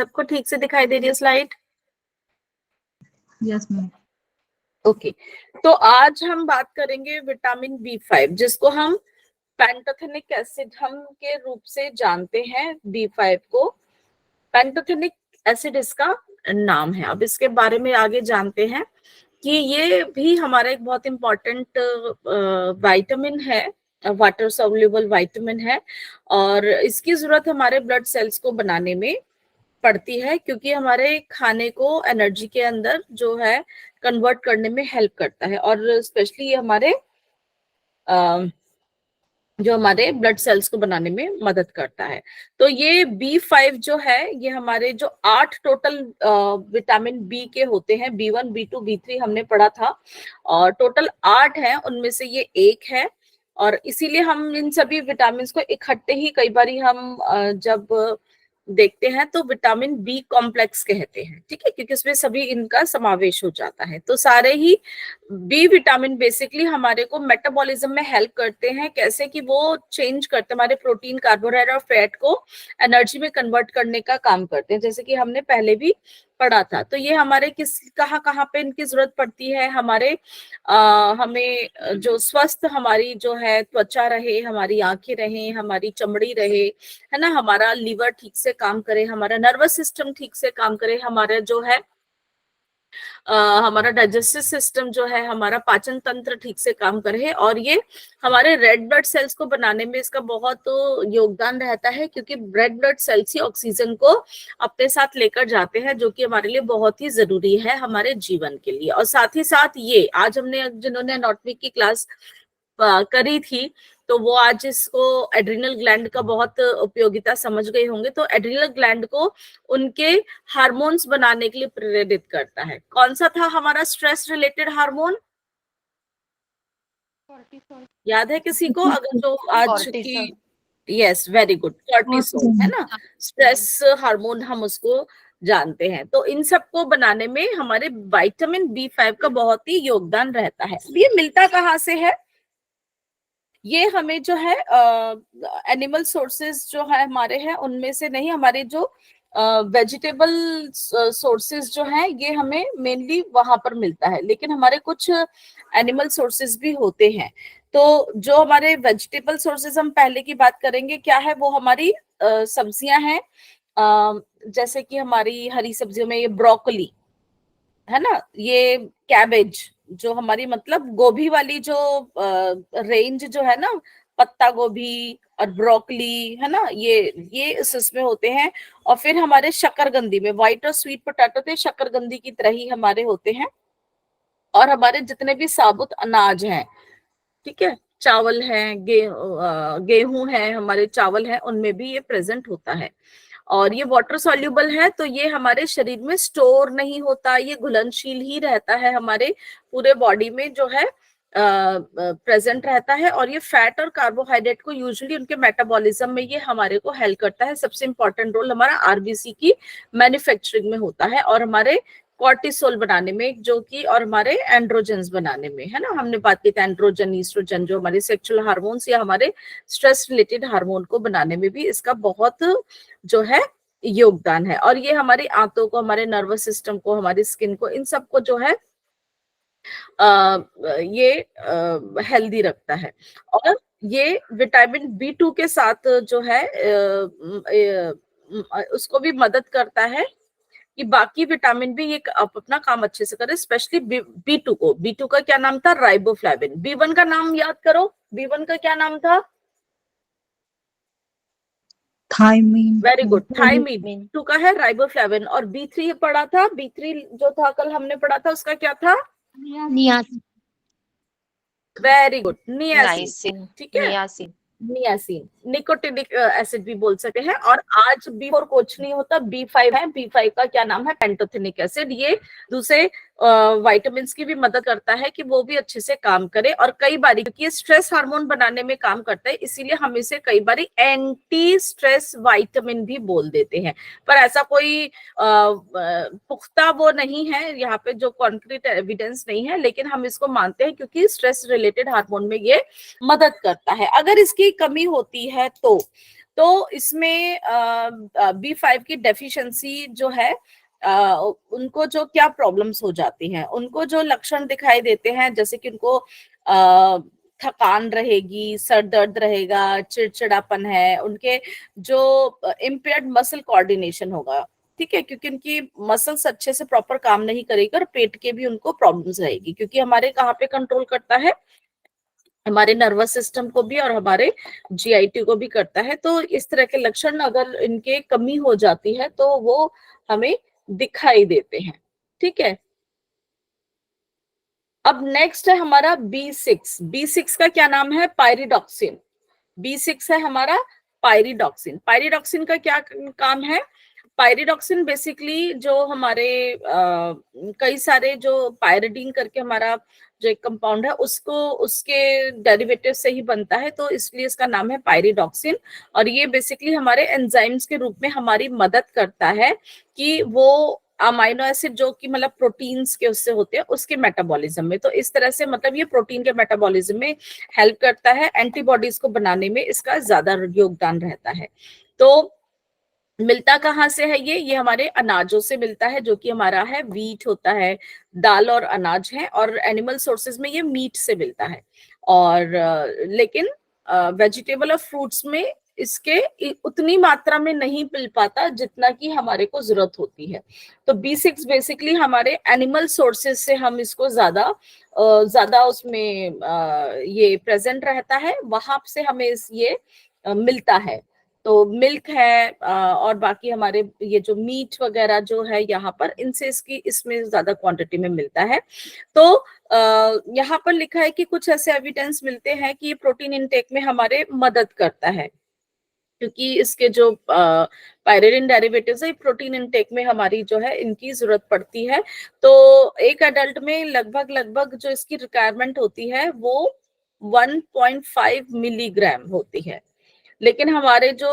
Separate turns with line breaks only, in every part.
सबको ठीक से दिखाई दे रही है स्लाइड?
Yes ma'am.
ओके, तो आज हम बात करेंगे विटामिन B5, जिसको हम पैंटोथेनिक एसिड हम के रूप से जानते हैं। B5 को पैंटोथेनिक एसिड इसका नाम है। अब इसके बारे में आगे जानते हैं कि ये भी हमारा एक बहुत इंपॉर्टेंट विटामिन है, वाटर सोल्यूबल विटामिन है, और इसकी जरूरत हमारे ब्लड सेल्स को बनाने में पड़ती है, क्योंकि हमारे खाने को एनर्जी के अंदर जो है कन्वर्ट करने में हेल्प करता है, और स्पेशली ये हमारे जो हमारे ब्लड सेल्स को बनाने में मदद करता है। तो ये B5 जो है, ये हमारे जो 8 टोटल विटामिन बी के होते हैं, B1, B2, B3 हमने पढ़ा था, और टोटल 8 हैं, उनमें से ये एक है। और इसीलिए हम इन सभी विटामिन को इकट्ठे ही कई बार हम जब देखते हैं तो विटामिन बी कॉम्प्लेक्स कहते हैं, ठीक है, क्योंकि उसमें सभी इनका समावेश हो जाता है। तो सारे ही बी विटामिन बेसिकली हमारे को मेटाबॉलिज्म में हेल्प करते हैं, कैसे कि वो चेंज करते हैं हमारे प्रोटीन, कार्बोहाइड्रेट और फैट को एनर्जी में कन्वर्ट करने का काम करते हैं, जैसे कि हमने पहले भी पढ़ा था। तो ये हमारे कहाँ कहाँ पे इनकी जरूरत पड़ती है, हमारे हमें जो स्वस्थ हमारी जो है त्वचा रहे, हमारी आंखें रहे, हमारी चमड़ी रहे, है ना, हमारा लीवर ठीक से काम करे, हमारा नर्वस सिस्टम ठीक से काम करे, हमारा जो है हमारा डाइजेस्टिव सिस्टम जो है, हमारा पाचन तंत्र ठीक से काम करे, और ये हमारे रेड ब्लड सेल्स को बनाने में इसका बहुत योगदान रहता है, क्योंकि रेड ब्लड सेल्स ही ऑक्सीजन को अपने साथ लेकर जाते हैं, जो कि हमारे लिए बहुत ही जरूरी है हमारे जीवन के लिए। और साथ ही साथ ये आज हमने जिन्होंने एनाटॉमी की क्लास करी थी, तो वो आज इसको एड्रिनल ग्लैंड का बहुत उपयोगिता समझ गए होंगे। तो एड्रिनल ग्लैंड को उनके हार्मोन्स बनाने के लिए प्रेरित करता है। कौन सा था हमारा स्ट्रेस रिलेटेड हार्मोन, याद है किसी को? अगर जो आज की, यस वेरी गुड, कॉर्टिसोल, है ना, स्ट्रेस हार्मोन हम उसको जानते हैं। तो इन सबको बनाने में हमारे विटामिन B5 का बहुत ही योगदान रहता है। ये मिलता कहाँ से है? ये हमें जो है एनिमल सोर्सेज जो है हमारे हैं उनमें से नहीं, हमारे जो वेजिटेबल सोर्सेज जो हैं ये हमें मेनली वहां पर मिलता है, लेकिन हमारे कुछ एनिमल सोर्सेज भी होते हैं। तो जो हमारे वेजिटेबल सोर्सेज हम पहले की बात करेंगे, क्या है वो? हमारी सब्जियां हैं, जैसे कि हमारी हरी सब्जियों में ये ब्रोकली है ना, ये कैबेज, जो हमारी मतलब गोभी वाली जो रेंज जो है ना, पत्ता गोभी और ब्रोकली, है ना, ये इसमें होते हैं। और फिर हमारे शकरकंदी में व्हाइट और स्वीट पोटैटो थे, शकरकंदी की तरह ही हमारे होते हैं। और हमारे जितने भी साबुत अनाज हैं, ठीक है, चावल है, गेहूं है, हमारे चावल है, उनमें भी ये प्रेजेंट होता है। और ये वाटर सॉल्युबल है, तो ये हमारे शरीर में स्टोर नहीं होता, ये घुलनशील ही रहता है, हमारे पूरे बॉडी में जो है प्रेजेंट रहता है। और ये फैट और कार्बोहाइड्रेट को यूजुअली उनके मेटाबॉलिज्म में ये हमारे को हेल्प करता है। सबसे इंपॉर्टेंट रोल हमारा आरबीसी की मैन्युफैक्चरिंग में होता है, और हमारे कॉर्टिसोल बनाने में, जो कि, और हमारे एंड्रोजेंस बनाने में, है ना, हमने बात की थी एंड्रोजन, ईस्ट्रोजन, जो हमारे सेक्सुअल हार्मोन्स या हमारे स्ट्रेस रिलेटेड हार्मोन को बनाने में भी इसका बहुत जो है योगदान है। और ये हमारी आंतों को, हमारे नर्वस सिस्टम को, हमारी स्किन को, इन सबको जो है ये हेल्दी रखता है। और ये विटामिन B2 के साथ जो है उसको भी मदद करता है कि बाकी विटामिन भी ये अपना काम अच्छे से करे, स्पेशली B2 को। B2 का क्या नाम था? राइबोफ्लेविन। B1 का नाम याद करो, B1 का क्या नाम था?
Thymine.
Very good, thymine. B2 का है राइबोफ्लेविन। और B3 पढ़ा था, B3 जो था कल हमने पढ़ा था, उसका क्या था?
नियासिन।
वेरी गुड, नियासिन, ठीक है,
नियासिन।
नियासिन, निकोटिनिक एसिड भी बोल सकते हैं। और आज B4 कुछ नहीं होता, B5 है। B5 का क्या नाम है? Pantothenic acid. ये दूसरे विटामिन की भी मदद करता है कि वो भी अच्छे से काम करे। और कई बार, क्योंकि ये स्ट्रेस हार्मोन बनाने में काम करता है, इसीलिए हम इसे कई बार एंटी स्ट्रेस विटामिन भी बोल देते हैं। पर ऐसा कोई पुख्ता वो नहीं है, यहाँ पे जो कॉन्क्रीट एविडेंस नहीं है, लेकिन हम इसको मानते हैं क्योंकि स्ट्रेस रिलेटेड हार्मोन में ये मदद करता है। अगर इसकी कमी होती है तो इसमें B5 की डेफिशिएंसी जो है, उनको जो क्या प्रॉब्लम्स हो जाती हैं, उनको जो लक्षण दिखाई देते हैं, जैसे कि उनको थकान रहेगी, सर दर्द रहेगा, चिड़चिड़ापन है, उनके जो इम्पेयर्ड मसल कोऑर्डिनेशन होगा, ठीक है, क्योंकि उनकी मसल्स अच्छे से प्रॉपर काम नहीं करेगी, और पेट के भी उनको प्रॉब्लम्स रहेगी, क्योंकि हमारे कहाँ पे कंट्रोल करता है, हमारे नर्वस सिस्टम को भी और हमारे GIT को भी करता है। तो इस तरह के लक्षण अगर इनके कमी हो जाती है तो वो हमें दिखाई देते हैं, ठीक है। अब नेक्स्ट है हमारा B6 का क्या नाम है, पायरिडॉक्सिन। B6 है हमारा पायरिडॉक्सिन। पायरिडॉक्सिन का क्या काम है, पायरिडॉक्सिन बेसिकली जो हमारे कई सारे जो पायरिडीन करके हमारा जो एक कंपाउंड है उसको उसके डेरिवेटिव से ही बनता है, तो इसलिए इसका नाम है पायरिडॉक्सिन। और ये बेसिकली हमारे एंजाइम्स के रूप में हमारी मदद करता है कि वो अमाइनो एसिड जो कि मतलब प्रोटीन्स के उससे होते हैं उसके मेटाबॉलिज्म में, तो इस तरह से मतलब ये प्रोटीन के मेटाबॉलिज्म में हेल्प करता है, एंटीबॉडीज को बनाने में इसका ज्यादा योगदान रहता है। तो मिलता कहाँ से है ये हमारे अनाजों से मिलता है, जो कि हमारा है व्हीट होता है, दाल और अनाज है, और एनिमल सोर्सेज में ये मीट से मिलता है। और लेकिन वेजिटेबल और फ्रूट्स में इसके उतनी मात्रा में नहीं मिल पाता जितना कि हमारे को जरूरत होती है। तो B6 बेसिकली हमारे एनिमल सोर्सेज से हम इसको ज्यादा उसमें ये प्रेजेंट रहता है, वहां से हमें ये मिलता है। तो मिल्क है और बाकी हमारे ये जो मीट वगैरह जो है यहाँ पर, इनसे इसमें ज्यादा क्वांटिटी में मिलता है। तो यहाँ पर लिखा है कि कुछ ऐसे एविडेंस मिलते हैं कि ये प्रोटीन इंटेक में हमारे मदद करता है, क्योंकि इसके जो पायरिडिन डेरिवेटिव्स है प्रोटीन इनटेक में हमारी जो है इनकी जरूरत पड़ती है। तो एक एडल्ट में लगभग जो इसकी रिक्वायरमेंट होती है वो 1.5 मिलीग्राम होती है। लेकिन हमारे जो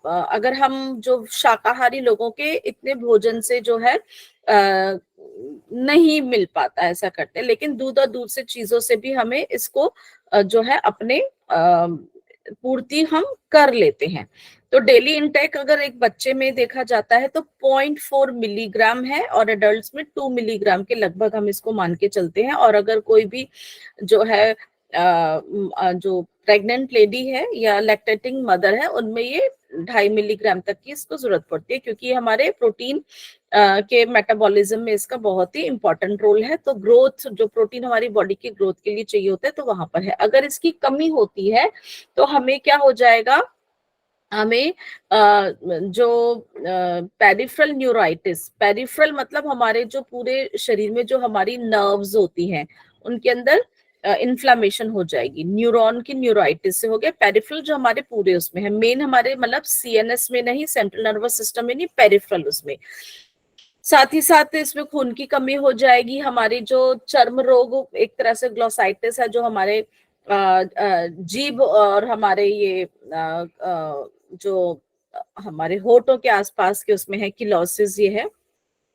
अगर हम जो शाकाहारी लोगों के इतने भोजन से जो है नहीं मिल पाता, ऐसा करते, लेकिन दूध और दूध से चीजों से भी हमें इसको जो है अपने पूर्ति हम कर लेते हैं। तो डेली इंटेक अगर एक बच्चे में देखा जाता है तो 0.4 मिलीग्राम है, और एडल्ट्स में 2 मिलीग्राम के लगभग हम इसको मान के चलते हैं। और अगर कोई भी जो है जो प्रेग्नेंट लेडी है या लैक्टेटिंग मदर है, उनमें ये 2.5 मिलीग्राम तक की इसको जरूरत पड़ती है, क्योंकि हमारे प्रोटीन के मेटाबॉलिज्म में इसका बहुत ही इंपॉर्टेंट रोल है। तो ग्रोथ, जो प्रोटीन हमारी बॉडी की ग्रोथ के लिए चाहिए होता है, तो वहां पर है। अगर इसकी कमी होती है तो हमें क्या हो जाएगा, हमें जो पेरिफेरल न्यूराइटिस, पेरिफेरल मतलब हमारे जो पूरे शरीर में जो हमारी नर्व्स होती हैं उनके अंदर इन्फ्लामेशन हो जाएगी, न्यूरॉन की न्यूराइटिस से हो गया। पेरिफेरल जो हमारे पूरे उसमें है, मेन हमारे मतलब CNS में नहीं, सेंट्रल नर्वस सिस्टम में नहीं, पेरिफेरल उसमें। साथ ही साथ इसमें खून की कमी हो जाएगी, हमारी जो चर्म रोग, एक तरह से ग्लोसाइटिस है, जो हमारे जीभ और हमारे ये जो हमारे होठों के आसपास के उसमें है, किलोसिस ये है,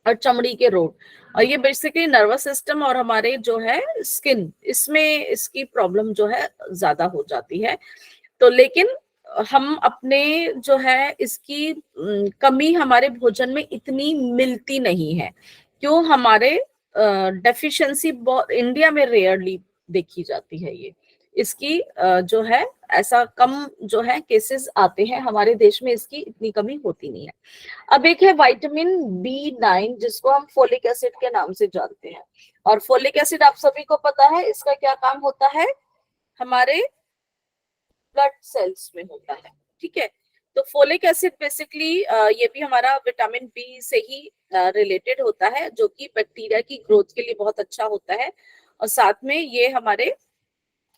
और चमड़ी के रोग, और ये बेसिकली नर्वस सिस्टम और हमारे जो है स्किन, इसमें इसकी प्रॉब्लम जो है ज्यादा हो जाती है। तो लेकिन हम अपने जो है इसकी कमी हमारे भोजन में इतनी मिलती नहीं है, क्यों, हमारे डेफिशिएंसी इंडिया में रेयरली देखी जाती है ये, इसकी जो है ऐसा कम जो है केसेस आते हैं हमारे देश में, इसकी इतनी कमी होती नहीं है। अब एक है विटामिन B9, जिसको हम फोलिक एसिड के नाम से जानते हैं। और फोलिक एसिड आप सभी को पता है इसका क्या काम होता है, हमारे ब्लड सेल्स में होता है, ठीक है। तो फोलिक एसिड बेसिकली ये भी हमारा विटामिन B से ही रिलेटेड होता है, जो कि बैक्टीरिया की ग्रोथ के लिए बहुत अच्छा होता है, और साथ में ये हमारे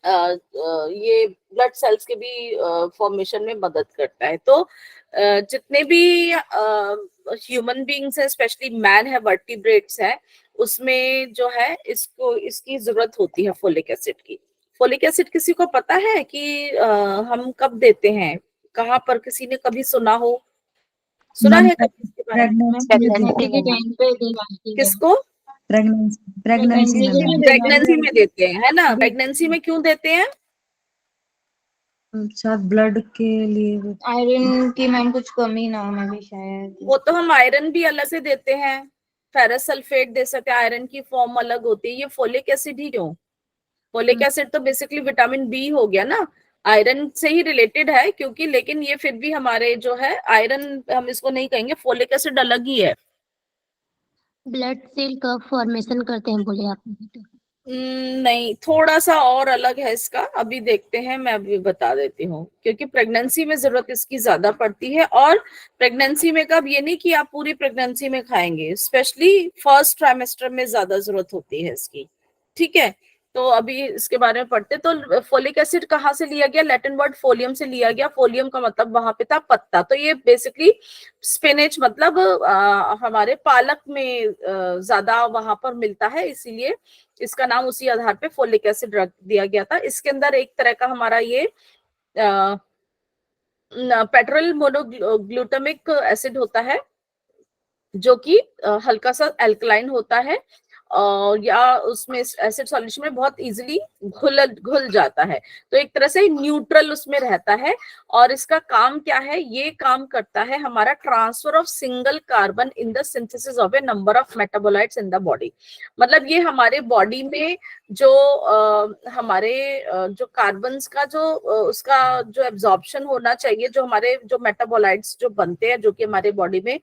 ये ब्लड सेल्स के भी फॉर्मेशन में मदद करता है। तो जितने भी ह्यूमन बीइंग्स है, स्पेशली मैन है, वर्टिब्रेट्स है, उसमें जो है इसकी जरूरत होती है फोलिक एसिड की। फोलिक एसिड किसी को पता है कि हम कब देते हैं, कहाँ पर, किसी ने कभी सुना है कभी इसके बारे में? किसको?
प्रेगनेंसी
प्रेगनेंसी में देते हैं, है ना। प्रेगनेंसी में क्यों देते हैं?
शायद ब्लड के लिए
आयरन की मैम कुछ कमी ना होने भी शायद।
वो तो हम आयरन भी अलग से देते हैं, फेरस सल्फेट दे सकते हैं, आयरन की फॉर्म अलग होती है। ये फोलिक एसिड ही क्यों, फोलिक एसिड तो बेसिकली विटामिन बी हो गया ना, आयरन से ही रिलेटेड है क्योंकि, लेकिन ये फिर भी हमारे जो है आयरन हम इसको नहीं कहेंगे, फोलिक एसिड अलग ही है।
ब्लड सेल कब फॉर्मेशन करते हैं बोले आप?
नहीं, थोड़ा सा और अलग है इसका, अभी देखते हैं, मैं अभी बता देती हूँ, क्योंकि प्रेगनेंसी में जरूरत इसकी ज्यादा पड़ती है। और प्रेगनेंसी में कब, ये नहीं कि आप पूरी प्रेगनेंसी में खाएंगे, स्पेशली फर्स्ट ट्राइमेस्टर में ज्यादा जरूरत होती है इसकी, ठीक है। तो अभी इसके बारे में पढ़ते। तो फोलिक एसिड कहाँ से लिया गया, लैटिन वर्ड फोलियम से लिया गया, फोलियम का मतलब वहां पे था पत्ता, तो ये बेसिकली स्पिनच मतलब हमारे पालक में ज्यादा वहां पर मिलता है, इसीलिए इसका नाम उसी आधार पे फोलिक एसिड रख दिया गया था। इसके अंदर एक तरह का हमारा ये पेट्रोल मोनोग्लूटामिक एसिड होता है, जो कि हल्का सा एल्कलाइन होता है, या उसमें एसिड सॉल्यूशन में बहुत इजीली घुल जाता है, तो एक तरह से न्यूट्रल उसमें रहता है। और इसका काम क्या है, ये काम करता है हमारा transfer of single carbon in the synthesis of A number of metabolites in the body. मतलब ये हमारे बॉडी में जो हमारे जो कार्बन्स का जो उसका जो एब्जॉर्प्शन होना चाहिए, जो हमारे जो मेटाबोलाइट्स जो बनते हैं, जो कि हमारे बॉडी में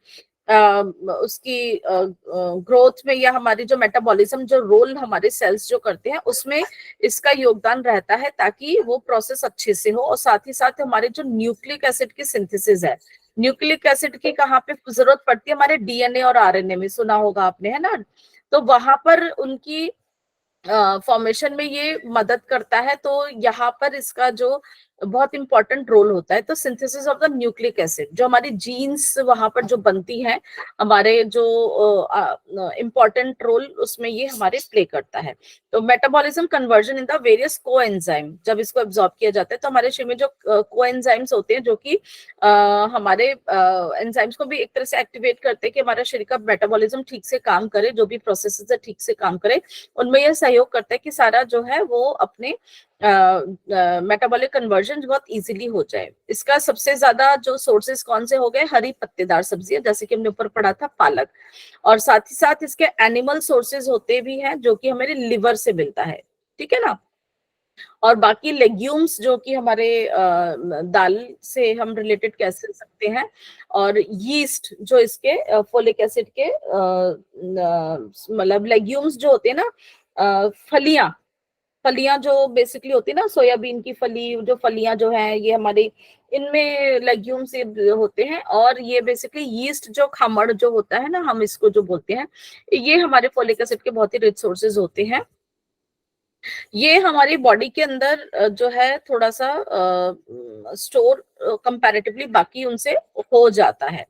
उसकी ग्रोथ में, या हमारी जो मेटाबॉलिज्म जो रोल हमारे सेल्स जो करते हैं उसमें इसका योगदान रहता है, ताकि वो प्रोसेस अच्छे से हो। और साथ ही साथ हमारे जो न्यूक्लिक एसिड की सिंथेसिस है, न्यूक्लिक एसिड की कहाँ पे जरूरत पड़ती है, हमारे डीएनए और आरएनए में, सुना होगा आपने, है ना। तो वहां पर उनकी फॉर्मेशन में ये मदद करता है। तो यहाँ पर इसका जो बहुत इंपॉर्टेंट रोल होता है, तो synthesis of the nucleic acid, जो हमारी जीन्स वहां पर जो बनती हैं, हमारे जो इंपॉर्टेंट रोल उसमें ये हमारे प्ले करता है। तो metabolism conversion in the various coenzyme, जब इसको एब्जॉर्ब किया जाता है, तो हमारे शरीर में जो कोएंजाइम्स होते हैं, जो कि हमारे एंजाइम्स को भी एक तरह से एक्टिवेट करते हैं कि हमारे शरीर का मेटाबॉलिज्म ठीक से काम करे, जो भी प्रोसेसेस है ठीक से काम करे, उनमें यह सहयोग करता है कि सारा जो है वो अपने मेटाबॉलिक कन्वर्जन बहुत इजीली हो जाए। इसका सबसे ज्यादा जो सोर्सेज कौन से हो गए, हरी पत्तेदार सब्जियां, जैसे कि हमने ऊपर पढ़ा था पालक, और साथ ही साथ इसके एनिमल सोर्सेज होते भी हैं, जो कि हमारे लिवर से मिलता है, ठीक है ना। और बाकी लेग्यूम्स, जो कि हमारे दाल से हम रिलेटेड कह सकते हैं, और यीस्ट जो इसके फोलिक एसिड के मतलब लेग्यूम्स जो होते हैं ना, फलियां, फलियां जो बेसिकली होती है ना, सोयाबीन की फली, जो फलियां जो है ये हमारी, इनमें लेग्यूम्स होते हैं। और ये बेसिकली यीस्ट जो खमड़ जो होता है ना, हम इसको जो बोलते हैं, ये हमारे फोलिक एसिड के बहुत ही रिच सोर्सेज होते हैं। ये हमारी बॉडी के अंदर जो है थोड़ा सा स्टोर कंपैरेटिवली बाकी उनसे हो जाता है,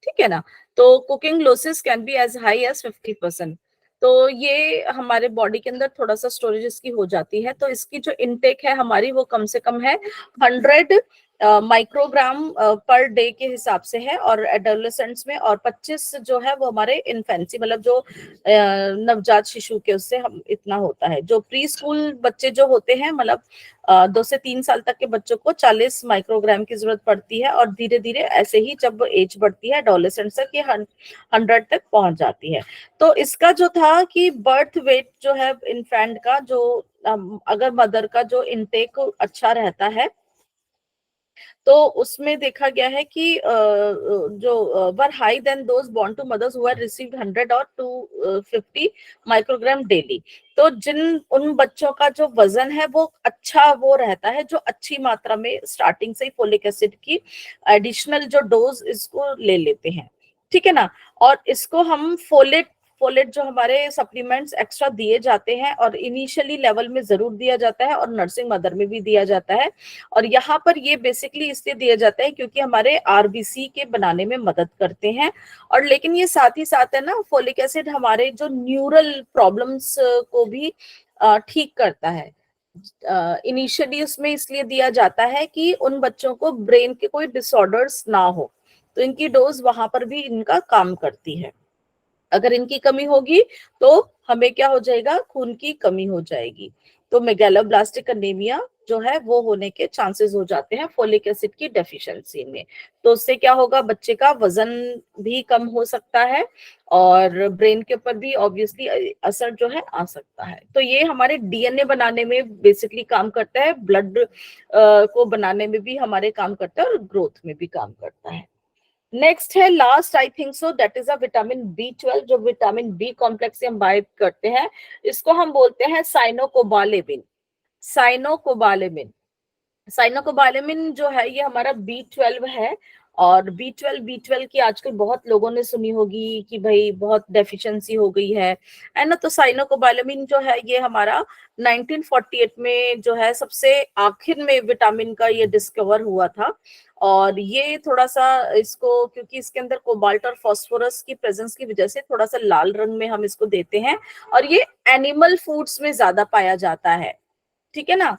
ठीक है ना। तो cooking losses can be as high as 50%। तो ये हमारे बॉडी के अंदर थोड़ा सा स्टोरेज इसकी हो जाती है। तो इसकी जो इनटेक है हमारी, वो कम से कम है 100 माइक्रोग्राम पर डे के हिसाब से है, और एडोलेसेंट्स में, और 25 जो है वो हमारे इन्फेंसी मतलब जो नवजात शिशु के, उससे हम इतना होता है। जो प्री स्कूल बच्चे जो होते हैं, मतलब 2 से 3 साल तक के बच्चों को 40 माइक्रोग्राम की जरूरत पड़ती है, और धीरे धीरे ऐसे ही जब एज बढ़ती है एडोलेसेंट्स तक, ये 100 तक पहुंच जाती है। तो इसका जो था कि बर्थ वेट जो है इन्फेंट का, जो अगर मदर का जो इनटेक अच्छा रहता है, तो उसमें देखा गया है कि जो were high than those born to mothers who have received 100 और 250 माइक्रोग्राम डेली। तो जिन उन बच्चों का जो वजन है वो अच्छा वो रहता है, जो अच्छी मात्रा में स्टार्टिंग से ही फोलिक एसिड की एडिशनल जो डोज इसको ले लेते हैं, ठीक है ना। और इसको हम फोलेट फोलेट जो हमारे सप्लीमेंट्स एक्स्ट्रा दिए जाते हैं, और इनिशियली लेवल में जरूर दिया जाता है, और नर्सिंग मदर में भी दिया जाता है। और यहाँ पर ये बेसिकली इसलिए दिया जाता है क्योंकि हमारे आरबीसी के बनाने में मदद करते हैं। और लेकिन ये साथ ही साथ है ना, फोलिक एसिड हमारे जो न्यूरल प्रॉब्लम्स को भी ठीक करता है। इनिशियली उसमें इसलिए दिया जाता है कि उन बच्चों को ब्रेन के कोई डिसऑर्डर्स ना हो, तो इनकी डोज वहां पर भी इनका काम करती है। अगर इनकी कमी होगी तो हमें क्या हो जाएगा, खून की कमी हो जाएगी। तो मेगालोब्लास्टिक एनीमिया जो है वो होने के चांसेस हो जाते हैं फोलिक एसिड की डेफिशिएंसी में। तो उससे क्या होगा, बच्चे का वजन भी कम हो सकता है और ब्रेन के ऊपर भी ऑब्वियसली असर जो है आ सकता है। तो ये हमारे डीएनए बनाने में बेसिकली काम करता है, ब्लड को बनाने में भी हमारे काम करता है और ग्रोथ में भी काम करता है। नेक्स्ट है last, I think so, that is a vitamin B12, जो विटामिन बी कॉम्प्लेक्स से हम बाय करते हैं। इसको हम बोलते हैं साइनोकोबालेमिन। साइनोकोबालेमिन साइनोकोबालेमिन जो है ये हमारा B12 है। और B12 की आजकल बहुत लोगों ने सुनी होगी कि भाई बहुत डेफिशिएंसी हो गई है ना। तो साइनोकोबालेमिन जो है ये हमारा 1948 में जो है सबसे आखिर में विटामिन का ये डिस्कवर हुआ था। और ये थोड़ा सा इसको, क्योंकि इसके अंदर कोबाल्ट और फास्फोरस की प्रेजेंस की वजह से थोड़ा सा लाल रंग में हम इसको देते हैं। और ये एनिमल फूड्स में ज्यादा पाया जाता है, ठीक है ना।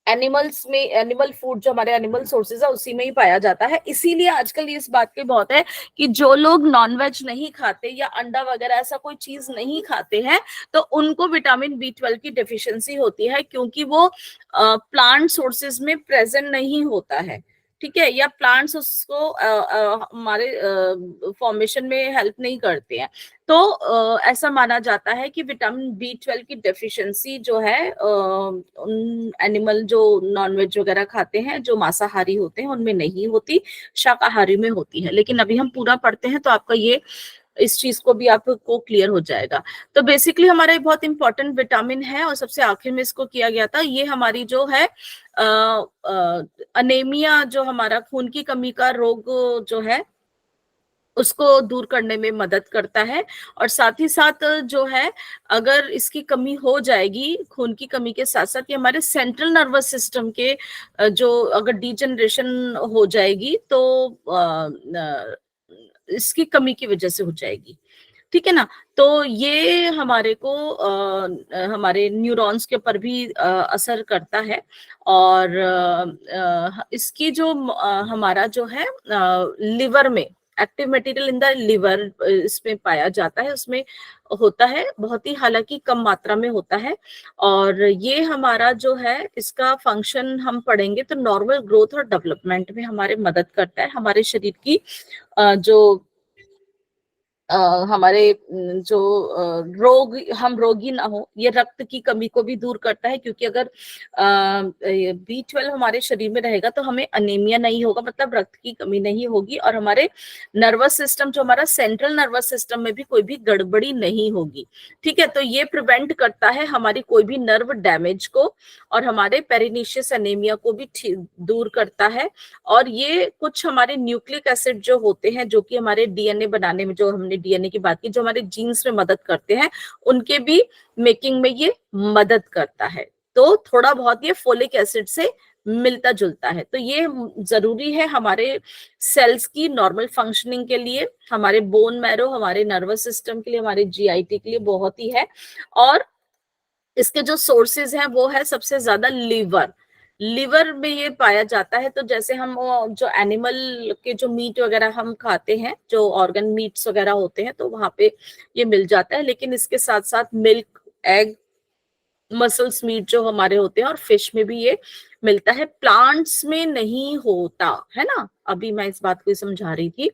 एनिमल्स में, एनिमल फूड जो हमारे एनिमल सोर्सेज है उसी में ही पाया जाता है। इसीलिए आजकल इस बात की बहुत है कि जो लोग नॉनवेज नहीं खाते या अंडा वगैरह ऐसा कोई चीज नहीं खाते हैं तो उनको विटामिन B12 की डेफिशिएंसी होती है, क्योंकि वो प्लांट सोर्सेज में प्रेजेंट नहीं होता है, ठीक है, या प्लांट्स उसको हमारे फॉर्मेशन में हेल्प नहीं करते हैं। तो ऐसा माना जाता है कि विटामिन B12 की डेफिशिएंसी जो है उन एनिमल जो नॉनवेज वगैरह खाते हैं, जो मांसाहारी होते हैं, उनमें नहीं होती, शाकाहारी में होती है। लेकिन अभी हम पूरा पढ़ते हैं तो आपका ये इस चीज को भी आपको क्लियर हो जाएगा। तो बेसिकली हमारा बहुत इंपॉर्टेंट विटामिन है और सबसे आखिर में इसको किया गया था। ये हमारी जो है अनेमिया, जो हमारा खून की कमी का रोग जो है उसको दूर करने में मदद करता है। और साथ ही साथ जो है, अगर इसकी कमी हो जाएगी, खून की कमी के साथ साथ ये हमारे सेंट्रल नर्वस सिस्टम के जो अगर डिजनरेशन हो जाएगी तो इसकी कमी की वजह से हो जाएगी, ठीक है ना। तो ये हमारे को हमारे न्यूरॉन्स के ऊपर भी असर करता है। और इसकी जो हमारा जो है लिवर में, active material in the liver इसमें पाया जाता है, उसमें होता है बहुत ही, हालांकि कम मात्रा में होता है। और ये हमारा जो है इसका फंक्शन हम पढ़ेंगे तो नॉर्मल ग्रोथ और डेवलपमेंट में हमारे मदद करता है। हमारे शरीर की जो हमारे जो हम रोगी ना हो, ये रक्त की कमी को भी दूर करता है, क्योंकि अगर B12 हमारे शरीर में रहेगा तो हमें अनीमिया नहीं होगा, मतलब रक्त की कमी नहीं होगी। और हमारे नर्वस सिस्टम, जो हमारा सेंट्रल नर्वस सिस्टम में भी कोई भी गड़बड़ी नहीं होगी, ठीक है। तो ये प्रिवेंट करता है हमारी कोई भी नर्व डैमेज को, और हमारे पेरिनिशियस एनीमिया को भी दूर करता है। और ये कुछ हमारे न्यूक्लिक एसिड जो होते हैं, जो कि हमारे डीएनए बनाने में, जो हमने डीएनए की बात की, जो हमारे जीन्स में मदद करते हैं, उनके भी मेकिंग में ये मदद करता है। तो थोड़ा बहुत ये फोलिक एसिड से मिलता जुलता है। तो ये जरूरी है हमारे सेल्स की नॉर्मल फंक्शनिंग के लिए, हमारे बोन मैरो, हमारे नर्वस सिस्टम के लिए, हमारे जीआईटी के लिए बहुत ही है। और इसके जो सोर्सेज हैं वो है सबसे ज्यादा लिवर में ये पाया जाता है। तो जैसे हम जो एनिमल के जो मीट वगैरह हम खाते हैं, जो ऑर्गन मीट्स वगैरह होते हैं, तो वहां पे ये मिल जाता है। लेकिन इसके साथ साथ मिल्क, एग, मसल्स मीट जो हमारे होते हैं, और फिश में भी ये मिलता है। प्लांट्स में नहीं होता है ना, अभी मैं इस बात को समझा रही थी।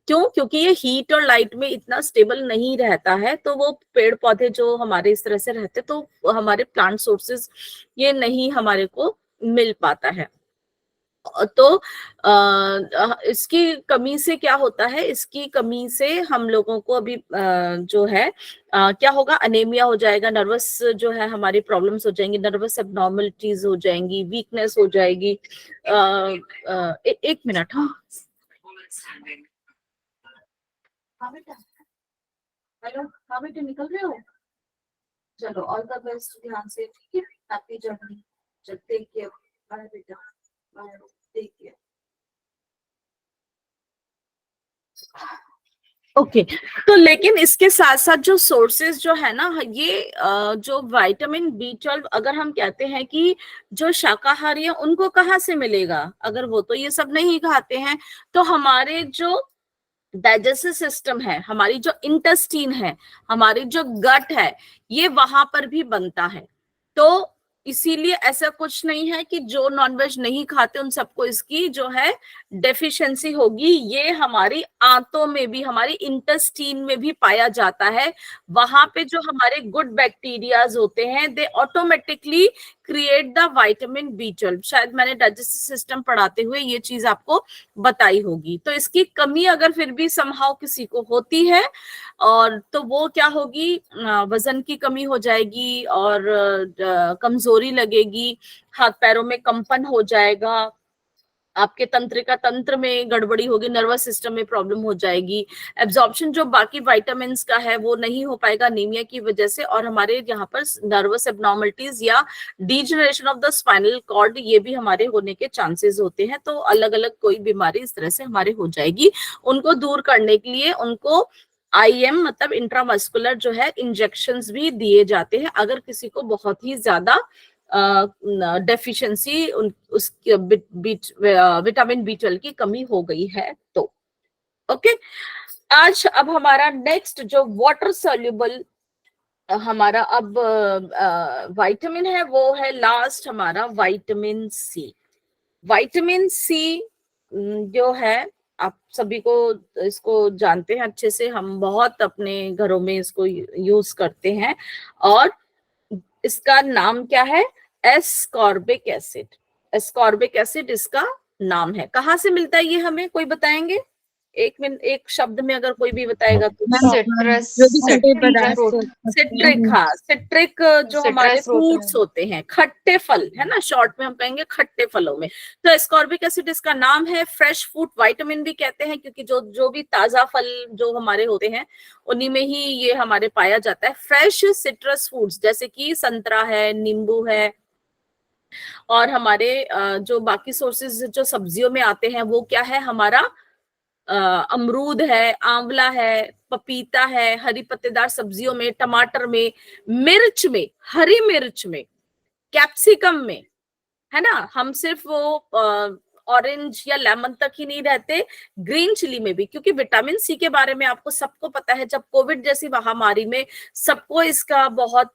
क्यों? क्योंकि ये हीट और लाइट में इतना स्टेबल नहीं रहता है। तो वो पेड़ पौधे जो हमारे इस तरह से रहते, तो हमारे प्लांट सोर्सेज ये नहीं हमारे को मिल पाता है। तो इसकी कमी से क्या होता है, इसकी कमी से हम लोगों को अभी जो है क्या होगा, अनेमिया हो जाएगा, नर्वस जो है हमारी प्रॉब्लम्स हो जाएंगी, नर्वस एबनॉर्मलिटीज हो जाएंगी, वीकनेस हो जाएगी। एक मिनट, हाँ हेलो, हाँ बेटे निकल रहे हो, चलो ऑल द बेस्ट, ध्यान से, ठीक है, हैप्पी जर्नी, चल टेक केयर, बाय बेटा, बाय, टेक केयर। ओके तो लेकिन इसके साथ साथ जो सोर्सेज जो है ना, ये जो विटामिन B12, अगर हम कहते हैं कि जो शाकाहारी है उनको कहाँ से मिलेगा, अगर वो तो ये सब नहीं खाते हैं, तो हमारे जो डाइजेस्टिव सिस्टम है, हमारी जो इंटेस्टीन है, हमारी जो गट है, ये वहां पर भी बनता है। तो इसीलिए ऐसा कुछ नहीं है कि जो नॉनवेज नहीं खाते उन सबको इसकी जो है डेफिशिएंसी होगी। ये हमारी आंतों में भी, हमारी इंटेस्टीन में भी पाया जाता है। वहां पे जो हमारे गुड बैक्टीरियाज होते हैं, they automatically create the vitamin B12। शायद मैंने डाइजेस्टिव सिस्टम पढ़ाते हुए ये चीज आपको बताई होगी। तो इसकी कमी अगर फिर भी समहाउ किसी को होती है और तो वो क्या होगी, वजन की कमी हो जाएगी और कमजोरी लगेगी, हाथ पैरों में कंपन हो जाएगा, आपके तंत्रिका तंत्र में गड़बड़ी होगी, नर्वस सिस्टम में प्रॉब्लम हो जाएगी, एब्जॉर्प्शन जो बाकी विटामिन्स का है वो नहीं हो पाएगा अनीमिया की वजह से, और हमारे यहाँ पर नर्वस एब्नॉर्मलिटीज या degeneration of the spinal cord ये भी हमारे होने के चांसेस होते हैं। तो अलग अलग कोई बीमारी इस तरह से हमारे हो जाएगी। उनको दूर करने के लिए उनको IM मतलब इंट्रामस्कुलर जो है इंजेक्शंस भी दिए जाते हैं अगर किसी को बहुत ही ज्यादा डेफिशिएंसी उसकी विटामिन B12 की कमी हो गई है तो। ओके, आज अब हमारा नेक्स्ट जो वाटर सोल्यूबल हमारा अब विटामिन है वो है लास्ट हमारा विटामिन C। विटामिन C जो है आप सभी को इसको जानते हैं अच्छे से, हम बहुत अपने घरों में इसको यूज करते हैं। और इसका नाम क्या है? Ascorbic acid. एस्कॉर्बिक एसिड इसका नाम है। कहाँ से मिलता है ये हमें कोई बताएंगे? एक मिनट, एक शब्द में अगर कोई भी बताएगा तो। सिट्रिक, हाँ सिट्रिक जो हमारे फ्रूट्स होते हैं, खट्टे फल है ना, शॉर्ट में हम कहेंगे खट्टे फलों में। तो एस्कॉर्बिक एसिड इसका नाम है। फ्रेश फ्रूट विटामिन भी कहते हैं क्योंकि जो भी ताजा फल जो हमारे होते हैं उन्हीं में ही ये हमारे पाया जाता है। फ्रेश सिट्रस फ्रूट्स जैसे कि संतरा है, नींबू है, और हमारे जो बाकी सोर्सेज जो सब्जियों में आते हैं वो क्या है हमारा, अमरूद है, आंवला है, पपीता है, हरी पत्तेदार सब्जियों में, टमाटर में, मिर्च में, हरी मिर्च में, कैप्सिकम में, है ना। हम सिर्फ वो ऑरेंज या लेमन तक ही नहीं रहते, ग्रीन चिली में भी, क्योंकि विटामिन C के बारे में आपको सबको पता है। जब कोविड जैसी महामारी में सबको इसका बहुत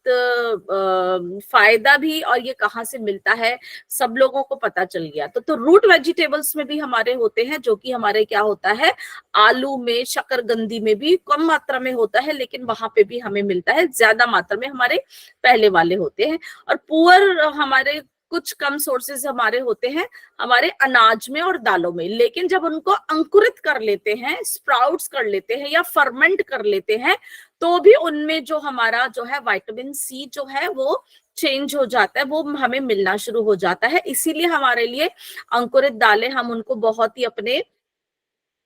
फायदा भी और ये कहाँ से मिलता है सब लोगों को पता चल गया। तो रूट वेजिटेबल्स में भी हमारे होते हैं, जो कि हमारे क्या होता है, आलू में, शकरकंदी में भी कम मात्रा में होता है, लेकिन वहां पे भी हमें मिलता है। ज्यादा मात्रा में हमारे पहले वाले होते हैं। और पुअर हमारे कुछ कम सोर्सेज हमारे होते हैं हमारे अनाज में और दालों में, लेकिन जब उनको अंकुरित कर लेते हैं, स्प्राउट्स कर लेते हैं या फर्मेंट कर लेते हैं, तो भी उनमें जो हमारा जो है विटामिन C जो है वो चेंज हो जाता है, वो हमें मिलना शुरू हो जाता है। इसीलिए हमारे लिए अंकुरित दालें हम उनको बहुत ही अपने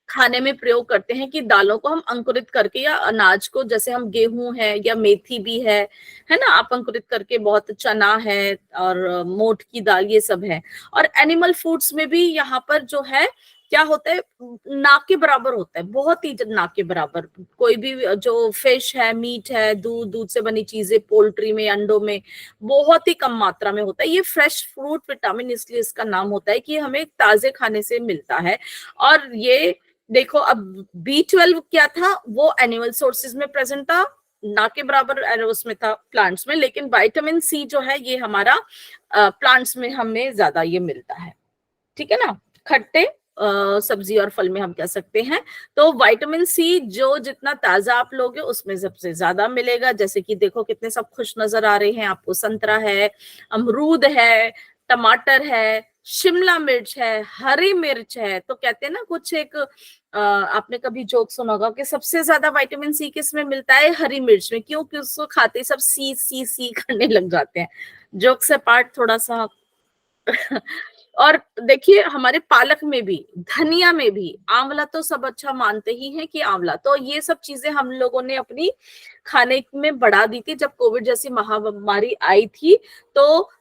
खाने में प्रयोग करते हैं कि दालों को हम अंकुरित करके, या अनाज को जैसे हम गेहूं है या मेथी भी है ना, आप अंकुरित करके, बहुत चना है और मोठ की दाल, ये सब है। और एनिमल फूड्स में भी यहाँ पर जो है क्या होता है, ना के बराबर होता है, बहुत ही ना के बराबर। कोई भी जो फिश है, मीट है, दूध से बनी चीजें, पोल्ट्री में, अंडों में बहुत ही कम मात्रा में होता है। ये फ्रेश फ्रूट विटामिन इसलिए इसका नाम होता है कि हमें ताजे खाने से मिलता है। और ये देखो, अब B12 क्या था, वो एनिमल सोर्सेज में प्रेजेंट था, ना के बराबर उसमें था प्लांट्स में, लेकिन विटामिन C जो है ये हमारा प्लांट्स में हमें ज्यादा ये मिलता है। ठीक है ना, खट्टे सब्जी और फल में हम कह सकते हैं। तो विटामिन C जो जितना ताजा आप लोगे उसमें सबसे ज्यादा मिलेगा। जैसे कि देखो कितने सब खुश नजर आ रहे हैं आपको, संतरा है, अमरूद है, टमाटर है, शिमला मिर्च है, हरी मिर्च है। तो कहते हैं ना, कुछ एक आपने कभी जोक सुना होगा कि सबसे ज्यादा विटामिन C किस में मिलता है? हरी मिर्च में। क्यों? कि उसको खाते ही सब सी करने लग जाते हैं। जोक से पार्ट थोड़ा सा और देखिए हमारे पालक में भी, धनिया में भी, आंवला तो सब अच्छा मानते ही हैं कि आंवला, तो ये सब चीजें हम लोगों ने अपनी खाने में बढ़ा दी थी। जब कोविड जैसी महामारी आई थी तो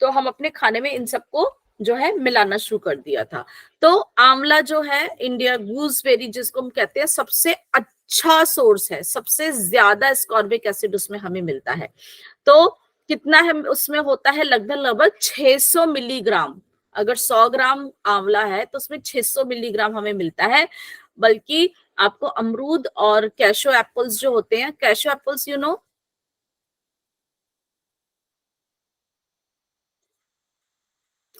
तो हम अपने खाने में इन सबको जो है मिलाना शुरू कर दिया था। तो आंवला जो है, इंडिया गूसबेरी जिसको हम कहते हैं, सबसे अच्छा सोर्स है, सबसे ज्यादा एस्कॉर्बिक एसिड उसमें हमें मिलता है। तो कितना है उसमें होता है? लगभग 600 मिलीग्राम। अगर 100 ग्राम आंवला है तो उसमें 600 मिलीग्राम हमें मिलता है। बल्कि आपको अमरूद और कैशो एप्पल्स जो होते हैं, कैशो एप्पल्स यू नो,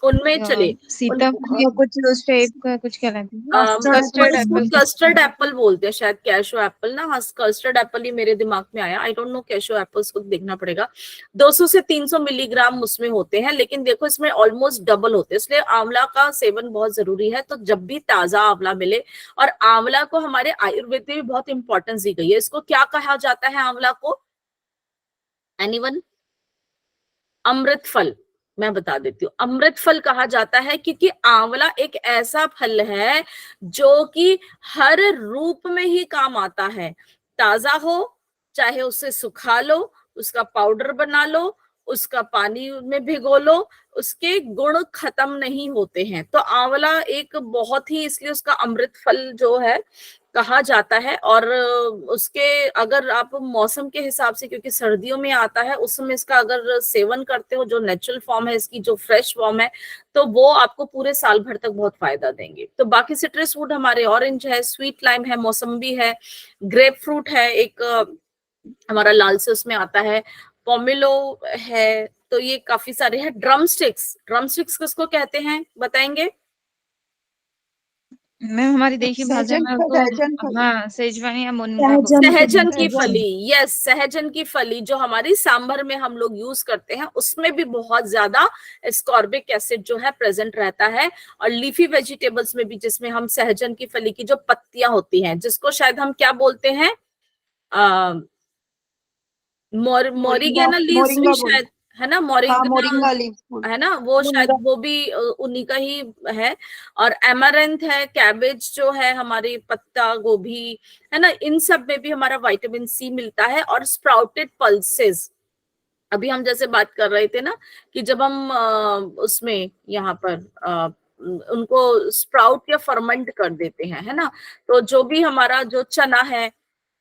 उनमें चले
सीताफल या कुछ उस टाइप का कुछ कहलाती है, कस्टर्ड
इसको
एप्पल।
कस्टर्ड एप्पल बोलते हैं शायद, कैशो एप्पल ना, हाँ कस्टर्ड एप्पल ही मेरे दिमाग में आया, आई डोंट नो कैशो एप्पल्स को देखना पड़ेगा। 200 से 300 मिलीग्राम उसमें होते हैं, लेकिन देखो इसमें ऑलमोस्ट डबल होते हैं, इसलिए आंवला का सेवन बहुत जरूरी है। तो जब भी ताजा आंवला मिले, और आंवला को हमारे आयुर्वेद में भी बहुत इंपॉर्टेंस दी गई है। इसको क्या कहा जाता है आंवला को, एनीवन? अमृत फल, मैं बता देती हूँ, अमृत फल कहा जाता है क्योंकि आंवला एक ऐसा फल है जो कि हर रूप में ही काम आता है। ताजा हो, चाहे उसे सुखा लो, उसका पाउडर बना लो, उसका पानी में भिगो लो, उसके गुण खत्म नहीं होते हैं। तो आंवला एक बहुत ही, इसलिए उसका अमृत फल जो है कहा जाता है। और उसके अगर आप मौसम के हिसाब से, क्योंकि सर्दियों में आता है, उसमें इसका अगर सेवन करते हो, जो नेचुरल फॉर्म है इसकी, जो फ्रेश फॉर्म है, तो वो आपको पूरे साल भर तक बहुत फायदा देंगे। तो बाकी सिट्रस फ्रूट हमारे ऑरेंज है, स्वीट लाइम है, मौसम्बी है, ग्रेप फ्रूट है, एक हमारा लाल से उसमें आता है, पोमेलो है। तो ये काफी सारे हैं। ड्रम स्टिक्स किसको कहते हैं बताएंगे?
मैम हमारी देशी भाषा में उसको, हाँ, सेजवानी या मुनगा
सहजन की फली, यस, सहजन की फली जो हमारी सांभर में हम लोग यूज करते हैं, उसमें भी बहुत ज्यादा एस्कॉर्बिक एसिड जो है प्रेजेंट रहता है। और लीफी वेजिटेबल्स में भी, जिसमें हम सहजन की फली की जो पत्तियां होती हैं, जिसको शायद हम क्या बोलते हैं, मोरिगेना लीव्स भी शायद, है ना, मोरिंगा है ना, वो शायद वो भी उन्हीं का ही है। और एमारंथ है, कैबेज जो है, हमारी पत्ता गोभी है ना, इन सब में भी हमारा विटामिन सी मिलता है। और स्प्राउटेड पल्सेस, अभी हम जैसे बात कर रहे थे ना कि जब हम उसमें यहाँ पर उनको स्प्राउट या फर्मेंट कर देते हैं, है ना, तो जो भी हमारा जो चना है,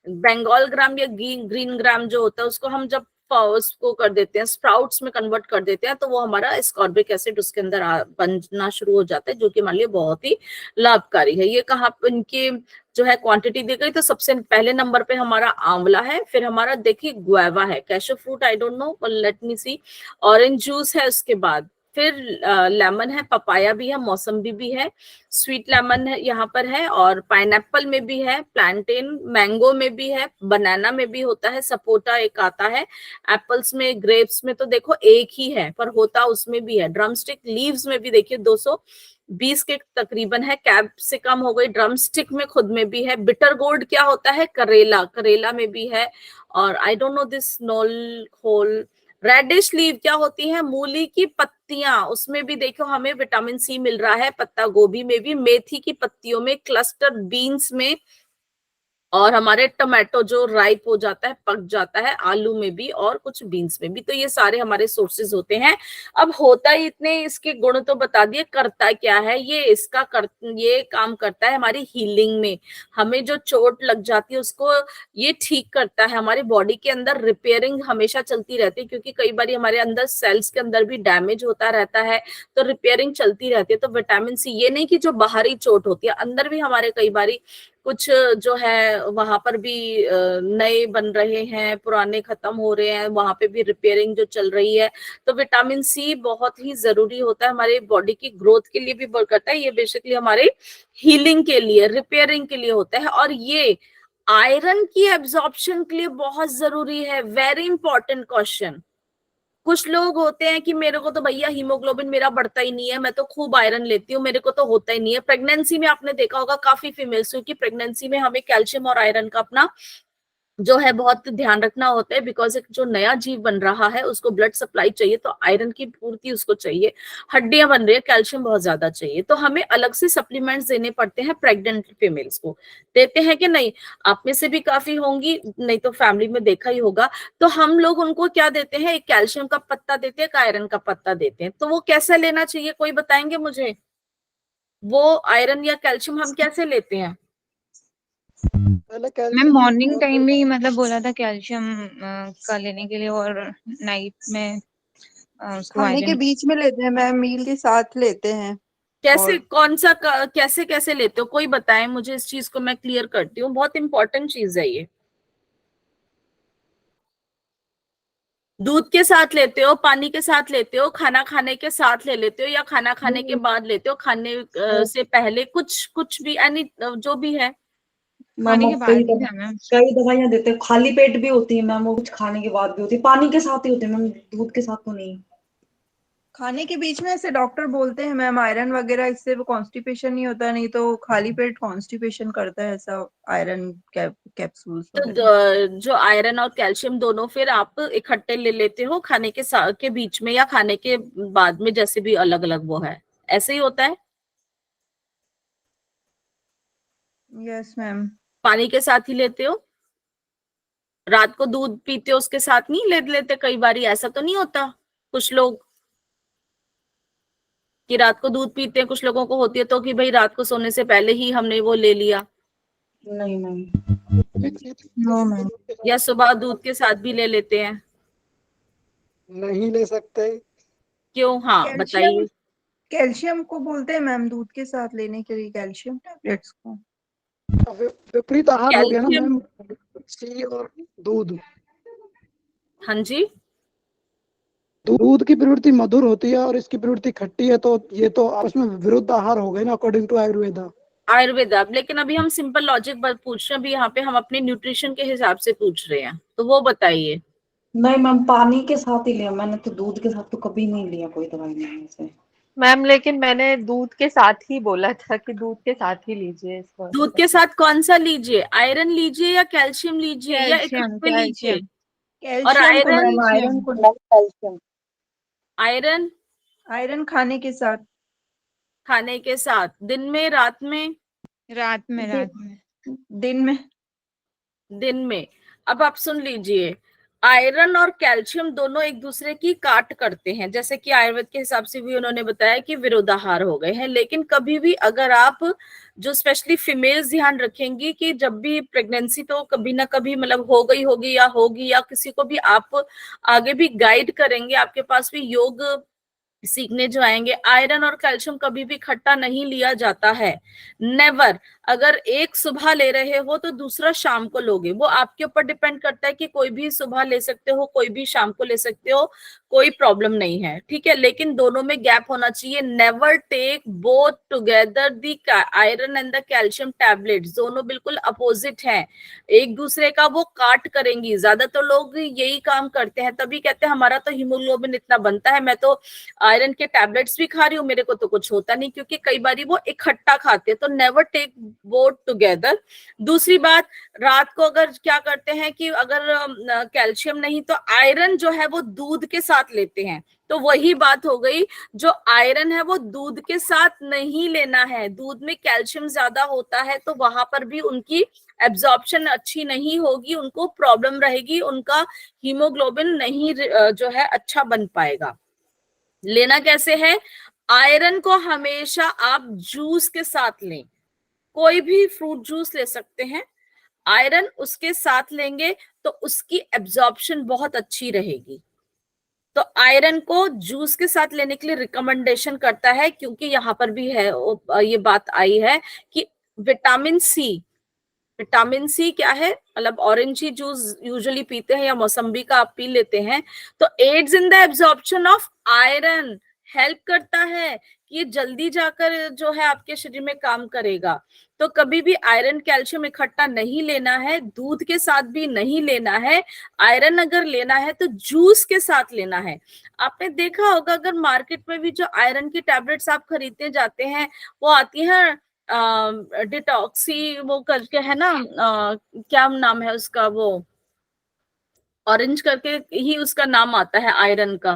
बंगाल ग्राम या ग्रीन ग्राम जो होता है, उसको हम जब उसको कर देते हैं, स्प्राउट्स में कन्वर्ट कर देते हैं, तो वो हमारा एस्कॉर्बिक एसिड उसके अंदर बनना शुरू हो जाता है, जो कि हमारे लिए बहुत ही लाभकारी है। ये कहाँ इनके जो है क्वांटिटी दी गई, तो सबसे पहले नंबर पे हमारा आंवला है, फिर हमारा देखिए गुआवा है, cashew fruit I don't know, let me see, orange juice है, उसके बाद फिर लेमन है, पपाया भी है, मौसम्बी भी है, स्वीट लेमन है यहाँ पर है, और पाइनएप्पल में भी है, प्लांटेन, मैंगो में भी है, बनाना में भी होता है, सपोटा एक आता है, एप्पल्स में, ग्रेप्स में तो देखो एक ही है, पर होता उसमें भी है। ड्रमस्टिक लीव्स में भी देखिए 220 के तकरीबन है, कैप्सिकम हो गई, ड्रमस्टिक में खुद में भी है। बिटर गोर्ड क्या होता है, करेला में भी है। और I don't know this knol khol, radish leave क्या होती है, मूली की पत्तियां, उसमें भी देखो हमें विटामिन सी मिल रहा है, पत्ता गोभी में भी, मेथी की पत्तियों में, क्लस्टर बीन्स में, और हमारे टमाटो जो राइप हो जाता है, पक जाता है, आलू में भी और कुछ बीन्स में भी। तो ये सारे हमारे सोर्सेज होते हैं। अब होता ही इतने, इसके गुण तो बता दिए, करता क्या है ये, ये काम करता है हमारी हीलिंग में। हमें जो चोट लग जाती है उसको ये ठीक करता है, हमारी बॉडी के अंदर रिपेयरिंग हमेशा चलती रहती है, क्योंकि कई बार हमारे अंदर सेल्स के अंदर भी डैमेज होता रहता है, तो रिपेयरिंग चलती रहती है। तो विटामिन सी, ये नहीं कि जो बाहरी चोट होती है, अंदर भी हमारे कई बारी कुछ जो है वहां पर भी नए बन रहे हैं, पुराने खत्म हो रहे हैं, वहां पे भी रिपेयरिंग जो चल रही है। तो विटामिन सी बहुत ही जरूरी होता है, हमारे बॉडी की ग्रोथ के लिए भी वर्क करता है, ये बेसिकली हमारे हीलिंग के लिए, रिपेयरिंग के लिए होता है। और ये आयरन की एब्जॉर्प्शन के लिए बहुत जरूरी है, वेरी इंपॉर्टेंट क्वेश्चन। कुछ लोग होते हैं कि मेरे को तो भैया हीमोग्लोबिन मेरा बढ़ता ही नहीं है, मैं तो खूब आयरन लेती हूँ, मेरे को तो होता ही नहीं है। प्रेगनेंसी में आपने देखा होगा काफी फीमेल्स, क्योंकि प्रेगनेंसी में हमें कैल्शियम और आयरन का अपना जो है बहुत ध्यान रखना होता है, बिकॉज एक जो नया जीव बन रहा है उसको ब्लड सप्लाई चाहिए, तो आयरन की पूर्ति उसको चाहिए, हड्डियां बन रही है, कैल्शियम बहुत ज्यादा चाहिए, तो हमें अलग से सप्लीमेंट्स देने पड़ते हैं प्रेग्नेंट फीमेल्स को। देते हैं कि नहीं? आप में से भी काफी होंगी, नहीं तो फैमिली में देखा ही होगा। तो हम लोग उनको क्या देते हैं, एक कैल्शियम का पत्ता देते हैं, एक आयरन का पत्ता देते हैं। तो वो कैसे लेना चाहिए, कोई बताएंगे मुझे? वो आयरन या कैल्शियम हम कैसे लेते हैं?
मैं मॉर्निंग टाइम में ही मतलब बोला था कैल्शियम का लेने के लिए, और नाइट में
खाने के बीच में लेते हैं मैम, मील के साथ लेते हैं।
कैसे, कौन सा कैसे कैसे लेते हो, कोई बताएं मुझे, इस चीज को मैं क्लियर करती हूँ, बहुत इंपॉर्टेंट चीज है ये। दूध के साथ लेते हो, पानी के साथ लेते हो, खाना खाने के साथ ले लेते हो, या खाना खाने के बाद लेते हो, खाने से पहले, कुछ भी यानी जो भी है।
खाने
मैम
के बाद
कई
ही था मैम।
कई दवाइयाँ देते हैं खाली पेट भी होती है मैम, वो कुछ खाने के बाद भी होती है, पानी के साथ ही होती है मैम, दूध के साथ तो नहीं।
खाने के बीच में ऐसे डॉक्टर बोलते हैं मैम आयरन वगैरह, इससे वो कॉन्स्टिपेशन नहीं होता, नहीं तो खाली पेट कॉन्स्टिपेशन करता है ऐसा आयरन कैप्सूल्स
तो
वगैरह।
जो आयरन और कैल्शियम दोनों फिर आप इकट्ठे ले लेते हो खाने के साथ के बीच में या खाने के बाद में, जैसे भी अलग अलग वो है, ऐसे ही होता है।
Yes ma'am.
पानी के साथ ही लेते हो, रात को दूध पीते हो उसके साथ नहीं ले लेते कई बारी, ऐसा तो नहीं होता कुछ लोग कि रात को दूध पीते हैं, कुछ लोगों को होती है तो कि भाई रात को सोने से पहले ही हमने वो ले लिया,
नहीं मैम।
No ma'am.
या सुबह दूध के साथ भी ले लेते हैं।
नहीं ले सकते।
क्यों? हाँ
कैल्शियम
बताइए।
कैल्शियम को बोलते हैं मैम दूध के साथ लेने के लिए, कैल्शियम टैबलेट्स को।
विपरीत आहार हो गया ना
कैल्शियम,
मैम, सी और दूध।
हाँ जी,
दूध की प्रवृत्ति मधुर होती है और इसकी प्रवृत्ति खट्टी है, तो ये तो आपस में विरुद्ध आहार हो गए ना, अकॉर्डिंग टू आयुर्वेदा।
आयुर्वेदा। लेकिन अभी हम सिंपल लॉजिक पूछ रहे हैं, अभी यहाँ पे हम अपने न्यूट्रिशन के हिसाब से पूछ रहे हैं, तो वो बताइए।
नहीं मैम, पानी के साथ ही लिया मैंने, तो दूध के साथ तो कभी नहीं लिया कोई दवाई मैम से।
मैम लेकिन मैंने दूध के साथ ही बोला था कि दूध के साथ ही लीजिए इसको।
दूध के साथ कौन सा लीजिए? आयरन लीजिए या कैल्शियम लीजिए या
कैल्शियम
इकट्ठे लीजिए?
कैल्शियम
और
कैल्शियम को
आयरन,
मैम, आयरन को।
कैल्शियम
आयरन
आयरन खाने के साथ।
खाने के साथ, दिन में, रात में?
रात में
दिन में।
दिन में। अब आप सुन लीजिए, आयरन और कैल्शियम दोनों एक दूसरे की काट करते हैं, जैसे कि आयुर्वेद के हिसाब से भी उन्होंने बताया कि विरोधाहार हो गए हैं। लेकिन कभी भी अगर आप, जो स्पेशली फीमेल्स ध्यान रखेंगी कि जब भी प्रेगनेंसी तो कभी ना कभी मतलब हो गई होगी या होगी, या किसी को भी आप आगे भी गाइड करेंगे, आपके पास भी योग सीखने जो आएंगे, आयरन और कैल्शियम कभी भी इकट्ठा नहीं लिया जाता है, नेवर। अगर एक सुबह ले रहे हो तो दूसरा शाम को लोगे, वो आपके ऊपर डिपेंड करता है कि कोई भी सुबह ले सकते हो, कोई भी शाम को ले सकते हो, कोई प्रॉब्लम नहीं है, ठीक है। लेकिन दोनों में गैप होना चाहिए। Never take both together, the iron and the calcium tablets, दोनों बिल्कुल अपोजिट हैं, एक दूसरे का वो काट करेंगी। ज्यादातर लोग यही काम करते हैं, तभी कहते हैं हमारा तो हीमोग्लोबिन इतना बनता है, मैं तो आयरन के टैबलेट्स भी खा रही हूँ, मेरे को तो कुछ होता नहीं, क्योंकि कई बार वो इकट्ठा खाते हैं। तो नेवर टेक बोथ टुगेदर। दूसरी बात, रात को अगर क्या करते हैं कि अगर कैल्शियम नहीं तो आयरन जो है वो दूध के साथ लेते हैं, तो वही बात हो गई, जो आयरन है वो दूध के साथ नहीं लेना है, दूध में कैल्शियम ज्यादा होता है, तो वहां पर भी उनकी एब्जॉर्प्शन अच्छी नहीं होगी, उनको प्रॉब्लम रहेगी, उनका हीमोग्लोबिन नहीं जो है अच्छा बन पाएगा। लेना कैसे है? आयरन को हमेशा आप जूस के साथ लें, कोई भी फ्रूट जूस ले सकते हैं, आयरन उसके साथ लेंगे तो उसकी एब्जॉर्प्शन बहुत अच्छी रहेगी। तो आयरन को जूस के साथ लेने के लिए रिकमेंडेशन करता है, क्योंकि यहाँ पर भी है ये बात आई है कि विटामिन सी क्या है, मतलब ऑरेंज ही जूस यूजुअली पीते हैं या मौसम्बी का आप पी लेते हैं, तो aids in the absorption of iron, help करता है कि ये जल्दी जाकर जो है आपके शरीर में काम करेगा। तो कभी भी आयरन कैल्शियम इकट्ठा नहीं लेना है, दूध के साथ भी नहीं लेना है। आयरन अगर लेना है तो जूस के साथ लेना है। आपने देखा होगा अगर मार्केट में भी जो आयरन की टैबलेट्स आप खरीदने जाते हैं, वो आती है डिटॉक्सी वो करके, है ना, क्या नाम है उसका, वो ऑरेंज करके ही उसका नाम आता है आयरन का,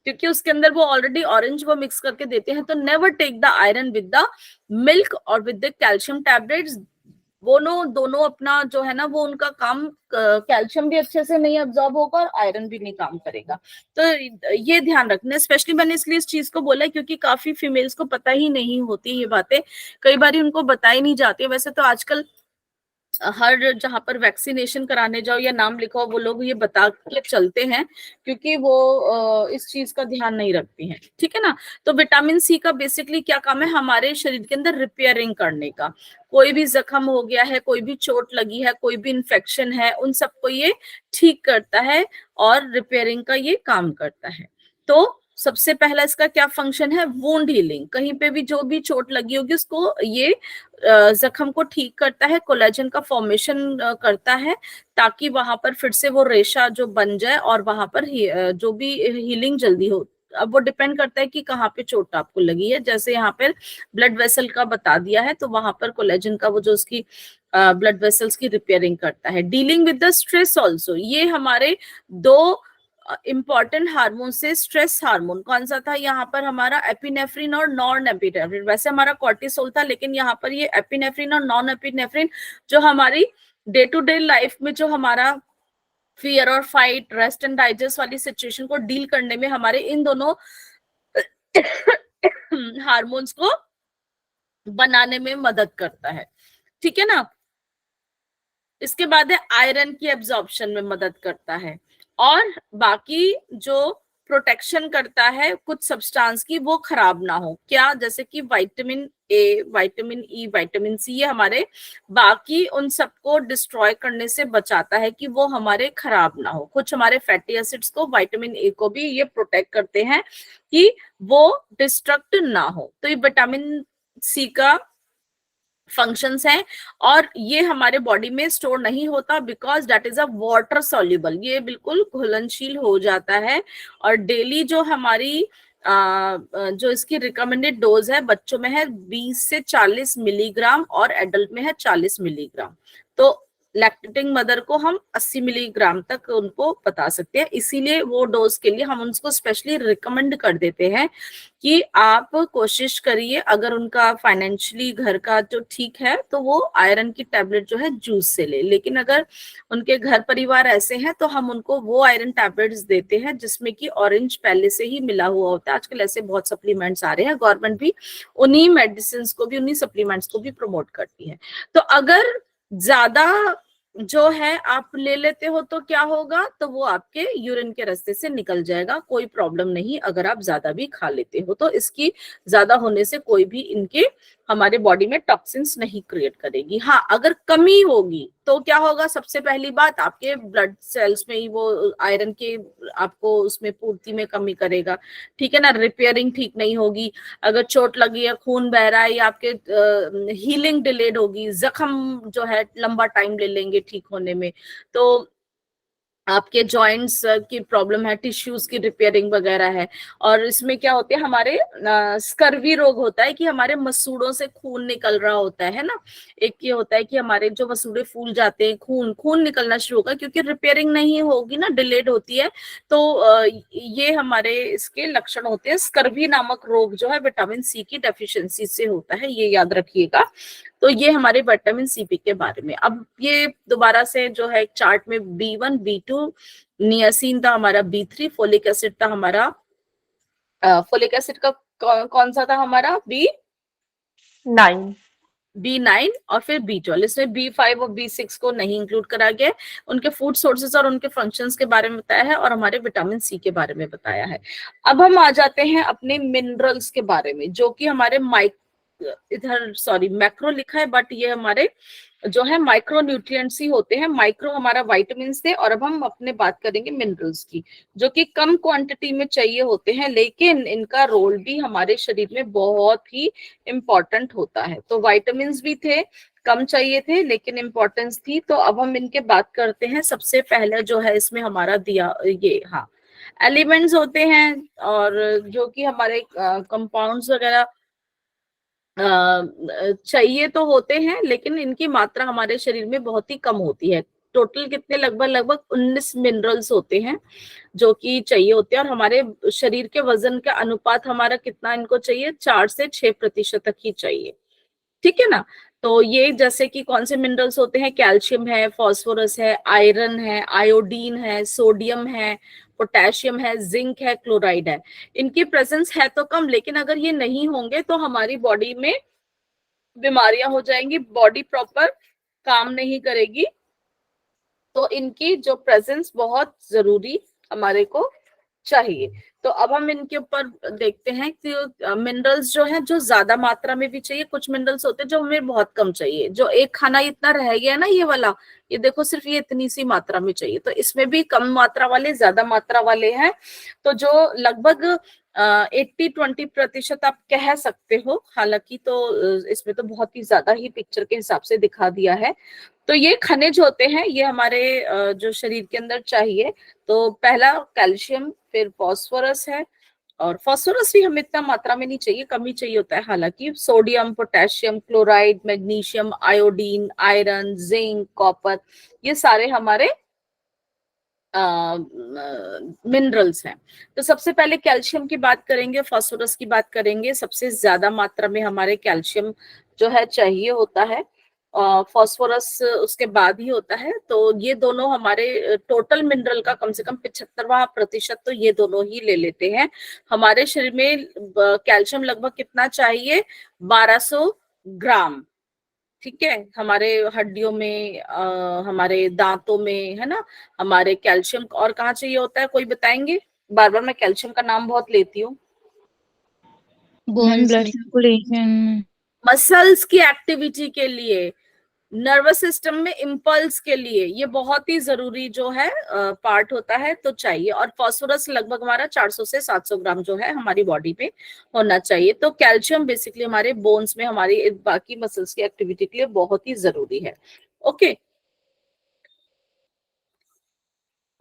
क्योंकि उसके अंदर वो ऑलरेडी ऑरेंज वो मिक्स करके देते हैं। तो never take the iron with the milk और विद द कैल्शियम टैबलेट्स, दोनों अपना जो है ना वो उनका काम, कैल्शियम भी अच्छे से नहीं अब्सॉर्ब होगा और आयरन भी नहीं काम करेगा। तो ये ध्यान रखना, स्पेशली मैंने इसलिए इस चीज को बोला क्योंकि काफी फीमेल्स को पता ही नहीं होती ये बातें, कई बार उनको बताई नहीं जाती। वैसे तो आजकल हर जहां पर वैक्सीनेशन कराने जाओ या नाम लिखो, वो लोग ये बता के चलते हैं, क्योंकि वो इस चीज का ध्यान नहीं रखती हैं, ठीक है ना। तो विटामिन सी का बेसिकली क्या काम है, हमारे शरीर के अंदर रिपेयरिंग करने का। कोई भी जख्म हो गया है, कोई भी चोट लगी है, कोई भी इन्फेक्शन है, उन सबको ये ठीक करता है और रिपेयरिंग का ये काम करता है। तो सबसे पहला इसका क्या फंक्शन है, वुंड हीलिंग। कहीं पे भी जो भी चोट लगी होगी उसको ये जख्म को ठीक करता है, कोलेजन का फॉर्मेशन करता है, ताकि वहां पर फिर से वो रेशा जो बन जाए और वहां पर जो भी हीलिंग जल्दी हो। अब वो डिपेंड करता है कि कहाँ पे चोट आपको लगी है। जैसे यहाँ पर ब्लड वेसल का बता दिया है, तो वहां पर कोलेजन का वो जो उसकी ब्लड वेसल्स की रिपेयरिंग करता है। Dealing with the stress also, ये हमारे दो इंपॉर्टेंट हार्मोन से स्ट्रेस हार्मोन कौन सा था यहाँ पर, हमारा एपिनेफ्रिन और नॉन एपिनेफ्रिन। वैसे हमारा कॉर्टिसोल था, लेकिन यहाँ पर ये एपिनेफ्रिन और नॉन एपिनेफ्रिन जो हमारी डे टू डे लाइफ में जो हमारा फियर और फाइट, रेस्ट एंड डाइजेस्ट वाली सिचुएशन को डील करने में हमारे इन दोनों हार्मोन्स को बनाने में मदद करता है, ठीक है ना। इसके बाद है आयरन की एब्जॉर्प्शन में मदद करता है, और बाकी जो प्रोटेक्शन करता है कुछ सब्सटेंस की वो खराब ना हो। क्या, जैसे कि vitamin A, vitamin E, vitamin C, ये हमारे बाकी उन सबको डिस्ट्रॉय करने से बचाता है कि वो हमारे खराब ना हो। कुछ हमारे फैटी एसिड्स को, विटामिन ए को भी ये प्रोटेक्ट करते हैं कि वो डिस्ट्रक्ट ना हो। तो ये विटामिन सी का फंक्शंस हैं, और ये हमारे बॉडी में स्टोर नहीं होता because that is a water soluble, ये बिल्कुल घुलनशील हो जाता है। और डेली जो हमारी जो इसकी रिकमेंडेड डोज है बच्चों में है 20 से 40 मिलीग्राम और एडल्ट में है 40 मिलीग्राम। तो लैक्टेटिंग मदर को हम 80 मिलीग्राम तक उनको बता सकते हैं, इसीलिए वो डोज के लिए हम उनको स्पेशली रिकमेंड कर देते हैं कि आप कोशिश करिए, अगर उनका फाइनेंशियली घर का जो ठीक है तो वो आयरन की टैबलेट जो है जूस से ले। लेकिन अगर उनके घर परिवार ऐसे हैं तो हम उनको वो आयरन टैबलेट्स देते हैं जिसमें कि ऑरेंज पहले से ही मिला हुआ होता है। आजकल ऐसे बहुत सप्लीमेंट्स आ रहे हैं, गवर्नमेंट भी उन्हीं मेडिसिन को भी, उन्हीं सप्लीमेंट्स को भी प्रमोट करती है। तो अगर ज्यादा जो है आप ले लेते हो तो क्या होगा, तो वो आपके यूरिन के रास्ते से निकल जाएगा, कोई प्रॉब्लम नहीं। अगर आप ज्यादा भी खा लेते हो तो इसकी ज्यादा होने से कोई भी इनके हमारे बॉडी में टॉक्सिन्स नहीं क्रिएट करेगी। हाँ, अगर कमी होगी तो क्या होगा, सबसे पहली बात आपके ब्लड सेल्स में ही वो आयरन के आपको उसमें पूर्ति में कमी करेगा, ठीक है ना। रिपेयरिंग ठीक नहीं होगी, अगर चोट लगी है, खून बह रहा है, या आपके हीलिंग डिलेड होगी, जख्म जो है लंबा टाइम ले लेंगे ठीक होने में। तो आपके जॉइंट्स की प्रॉब्लम है, टिश्यूज की रिपेयरिंग वगैरह है। और इसमें क्या होते हैं, हमारे स्कर्वी रोग होता है कि हमारे मसूड़ों से खून निकल रहा होता है ना। एक ये होता है कि हमारे जो मसूड़े फूल जाते हैं, खून निकलना शुरू होगा, क्योंकि रिपेयरिंग नहीं होगी ना, डिलेड होती है। तो ये हमारे इसके लक्षण होते हैं। स्कर्वी नामक रोग जो है विटामिन सी की डेफिशिएंसी से होता है, ये याद रखिएगा। तो ये हमारे विटामिन सी के बारे में। अब ये दोबारा से जो है चार्ट में B1, B2, नियासिन था हमारा, B3, फोलिक एसिड था हमारा, फोलिक एसिड का कौन सा था हमारा, B9 और फिर B12। इसमें B5 और B6 को नहीं इंक्लूड करा गया। उनके फूड सोर्सेज और उनके फंक्शंस के बारे में बताया है, और हमारे विटामिन सी के बारे में बताया है। अब हम आ जाते हैं अपने मिनरल्स के बारे में, जो कि हमारे मैक्रो लिखा है, बट ये हमारे जो है माइक्रो न्यूट्रिएंट्स ही होते हैं। माइक्रो हमारा विटामिन्स थे, और अब हम अपने बात करेंगे मिनरल्स की, जो कि कम क्वांटिटी में चाहिए होते हैं, लेकिन इनका रोल भी हमारे शरीर में बहुत ही इम्पोर्टेंट होता है। तो विटामिन्स भी थे, कम चाहिए थे, लेकिन इम्पोर्टेंस थी। तो अब हम इनके बात करते हैं। सबसे पहले जो है इसमें हमारा दिया ये, हाँ, एलिमेंट्स होते हैं, और जो कि हमारे कंपाउंड्स वगैरह चाहिए तो होते हैं, लेकिन इनकी मात्रा हमारे शरीर में बहुत ही कम होती है। टोटल कितने, लगभग 19 मिनरल्स होते हैं जो कि चाहिए होते हैं, और हमारे शरीर के वजन का अनुपात हमारा कितना इनको चाहिए, 4 से 6% तक ही चाहिए, ठीक है ना। तो ये जैसे कि कौन से मिनरल्स होते हैं, कैल्शियम है, फास्फोरस है, आयरन है, आयोडीन है, सोडियम है, पोटेशियम है, जिंक है, क्लोराइड है। इनकी प्रेजेंस है तो कम, लेकिन अगर ये नहीं होंगे तो हमारी बॉडी में बीमारियां हो जाएंगी, बॉडी प्रॉपर काम नहीं करेगी। तो इनकी जो प्रेजेंस बहुत जरूरी हमारे को चाहिए। तो अब हम इनके ऊपर देखते हैं कि मिनरल्स जो है, जो ज्यादा मात्रा में भी चाहिए, कुछ मिनरल्स होते हैं जो हमें बहुत कम चाहिए। जो एक खाना इतना रह गया ना ये वाला, ये देखो सिर्फ ये इतनी सी मात्रा में चाहिए, तो इसमें भी कम मात्रा वाले ज्यादा मात्रा वाले हैं। तो जो लगभग 80-20% आप कह सकते हो, हालांकि तो इसमें तो बहुत ही ज्यादा ही पिक्चर के हिसाब से दिखा दिया है। तो ये खनिज होते हैं, ये हमारे जो शरीर के अंदर चाहिए। तो पहला कैल्शियम, फिर फास्फोरस है, और फास्फोरस भी हमें इतना मात्रा में नहीं चाहिए, कम ही चाहिए होता है। हालांकि sodium, potassium, chloride, magnesium, iodine, iron, zinc, copper, ये सारे हमारे मिनरल्स हैं। तो सबसे पहले कैल्शियम की बात करेंगे, फास्फोरस की बात करेंगे। सबसे ज्यादा मात्रा में हमारे कैल्शियम जो है चाहिए होता है, फास्फोरस उसके बाद ही होता है। तो ये दोनों हमारे टोटल मिनरल का कम से कम 75% तो ये दोनों ही ले लेते हैं। हमारे शरीर में कैल्शियम लगभग कितना चाहिए, 1200 ग्राम। ठीक है, हमारे हड्डियों में, हमारे दांतों में, है ना, हमारे कैल्शियम। और कहाँ चाहिए होता है, कोई बताएंगे? बार बार मैं कैल्शियम का नाम बहुत लेती हूँ।
बोन्स
ब्लड
में।
सर्कुलेशन,
मसल्स की एक्टिविटी के लिए, नर्वस सिस्टम में इम्पल्स के लिए, ये बहुत ही जरूरी जो है पार्ट होता है, तो चाहिए। और फास्फोरस लगभग हमारा 400 से 700 ग्राम जो है हमारी बॉडी में होना चाहिए। तो कैल्शियम बेसिकली हमारे बोन्स में, हमारी बाकी मसल्स की एक्टिविटी के लिए बहुत ही जरूरी है। Okay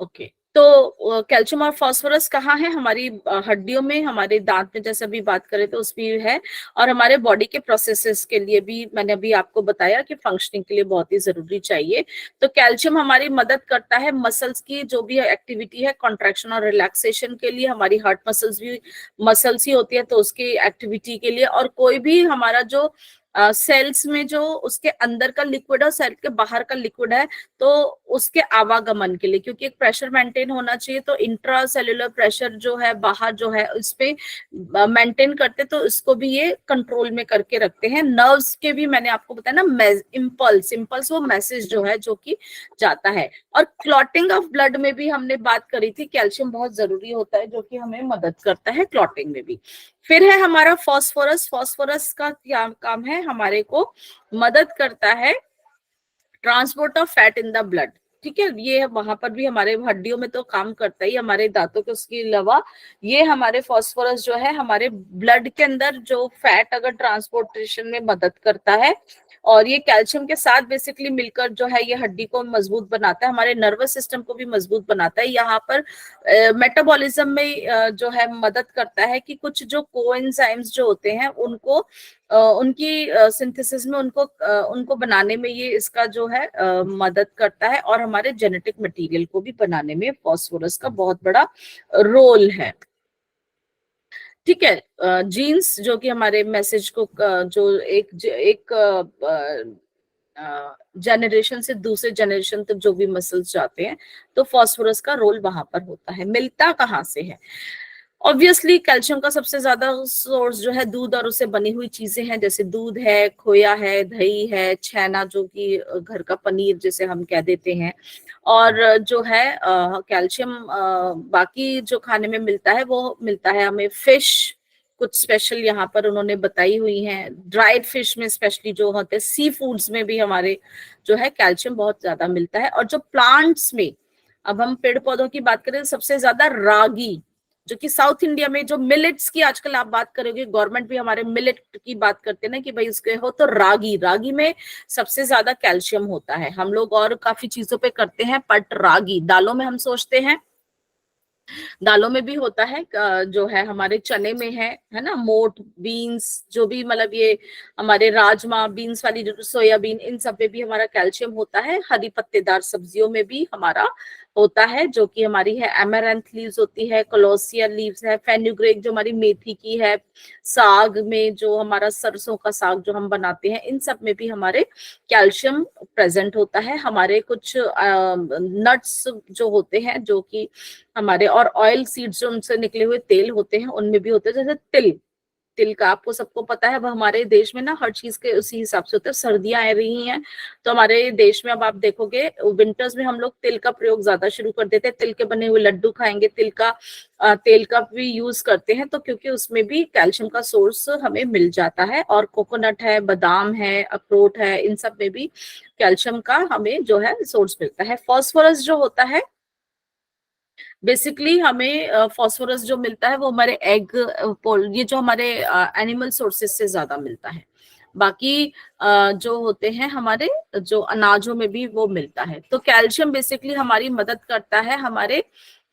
okay. तो कैल्शियम और फास्फोरस कहाँ है, हमारी हड्डियों में, हमारे दांत में, जैसे अभी बात करें तो उसमें है। और हमारे बॉडी के प्रोसेसेस के लिए भी मैंने अभी आपको बताया कि फंक्शनिंग के लिए बहुत ही जरूरी चाहिए। तो कैल्शियम हमारी मदद करता है मसल्स की जो भी एक्टिविटी है, कॉन्ट्रैक्शन और रिलैक्सेशन के लिए। हमारी हार्ट मसल्स भी मसल्स ही होती है, तो उसकी एक्टिविटी के लिए। और कोई भी हमारा जो सेल्स में जो उसके अंदर का लिक्विड और सेल के बाहर का लिक्विड है, तो उसके आवागमन के लिए, क्योंकि एक प्रेशर मेंटेन होना चाहिए। तो इंट्रा सेल्युलर प्रेशर जो है बाहर जो है उस पे मेंटेन करते, तो इसको भी ये कंट्रोल में करके रखते हैं। नर्व्स के भी मैंने आपको बताया ना, इम्पल्स वो मैसेज जो है जो कि जाता है। और क्लॉटिंग ऑफ ब्लड में भी हमने बात करी थी, कैल्शियम बहुत जरूरी होता है जो कि हमें मदद करता है क्लॉटिंग में भी। फिर है हमारा फास्फोरस। फास्फोरस का क्या काम है, हमारे को मदद करता है transport of fat in the blood. ठीक है, ये वहां पर भी हमारे हड्डियों में तो काम करता ही, हमारे दांतों के उसके अलावा ये हमारे फास्फोरस जो है हमारे ब्लड के अंदर जो फैट अगर ट्रांसपोर्टेशन में मदद करता है। और ये कैल्शियम के साथ बेसिकली मिलकर जो है ये हड्डी को मजबूत बनाता है, हमारे नर्वस सिस्टम को भी मजबूत बनाता है। यहाँ पर मेटाबॉलिज्म में जो है मदद करता है कि कुछ जो कोएंजाइम्स जो होते हैं उनको उनकी सिंथेसिस में उनको बनाने में ये इसका जो है मदद करता है। और हमारे जेनेटिक मटेरियल को भी बनाने में फास्फोरस का बहुत बड़ा रोल है। ठीक है, जीन्स जो कि हमारे मैसेज को जो एक जनरेशन से दूसरे जनरेशन तक जो भी मसल्स जाते हैं, तो फास्फोरस का रोल वहां पर होता है। मिलता कहाँ से है, ऑब्वियसली कैल्शियम का सबसे ज्यादा सोर्स जो है दूध और उससे बनी हुई चीजें हैं, जैसे दूध है, खोया है, दही है, छेना जो कि घर का पनीर जिसे हम कह देते हैं। और जो है कैल्शियम बाकी जो खाने में मिलता है वो मिलता है हमें फिश, कुछ स्पेशल यहाँ पर उन्होंने बताई हुई हैं। ड्राइड फिश में स्पेशली जो होते हैं, सी फूड्स में भी हमारे जो है कैल्शियम बहुत ज्यादा मिलता है। और जो प्लांट्स में, अब हम पेड़ पौधों की बात करें, सबसे ज्यादा रागी, जो कि साउथ इंडिया में जो मिलेट्स की आजकल आप बात करोगे, गवर्नमेंट भी हमारे मिलेट की बात करते हैं ना कि भाई उसके हो, तो रागी में सबसे ज्यादा कैल्शियम होता है। हम लोग और काफी चीजों पे करते हैं, बट रागी दालों में हम सोचते हैं, दालों में भी होता है, जो है हमारे चने में है ना, मोठ, बीन्स, जो भी मतलब ये हमारे राजमा, बीन्स वाली जो सोयाबीन, इन सब में भी हमारा कैल्शियम होता है। हरी पत्तेदार सब्जियों में भी हमारा होता है, जो कि हमारी है एमेरैंथ लीव्स होती है, कोलोसिया लीव्स है, फेन्यूग्रेक जो हमारी मेथी की है, साग में जो हमारा सरसों का साग जो हम बनाते हैं, इन सब में भी हमारे कैल्शियम प्रेजेंट होता है। हमारे कुछ नट्स जो होते हैं जो कि हमारे, और ऑयल सीड्स जो उनसे निकले हुए तेल होते हैं उनमें भी होते हैं, जैसे तिल, तिल का आपको सबको पता है। अब हमारे देश में ना हर चीज के उसी हिसाब से होता है, सर्दियां आ रही हैं तो हमारे देश में अब आप देखोगे विंटर्स में हम लोग तिल का प्रयोग ज्यादा शुरू कर देते हैं, तिल के बने हुए लड्डू खाएंगे, तिल का तेल का भी यूज करते हैं, तो क्योंकि उसमें भी कैल्शियम का सोर्स हमें मिल जाता है। और कोकोनट है, बादाम है, अखरोट है, इन सब में भी कैल्शियम का हमें जो है सोर्स मिलता है। फास्फोरस जो होता है बेसिकली हमें फास्फोरस जो मिलता है वो हमारे एग ये जो हमारे एनिमल सोर्सेज से ज्यादा मिलता है। बाकी जो होते हैं हमारे जो अनाजों में भी वो मिलता है। तो कैल्शियम बेसिकली हमारी मदद करता है हमारे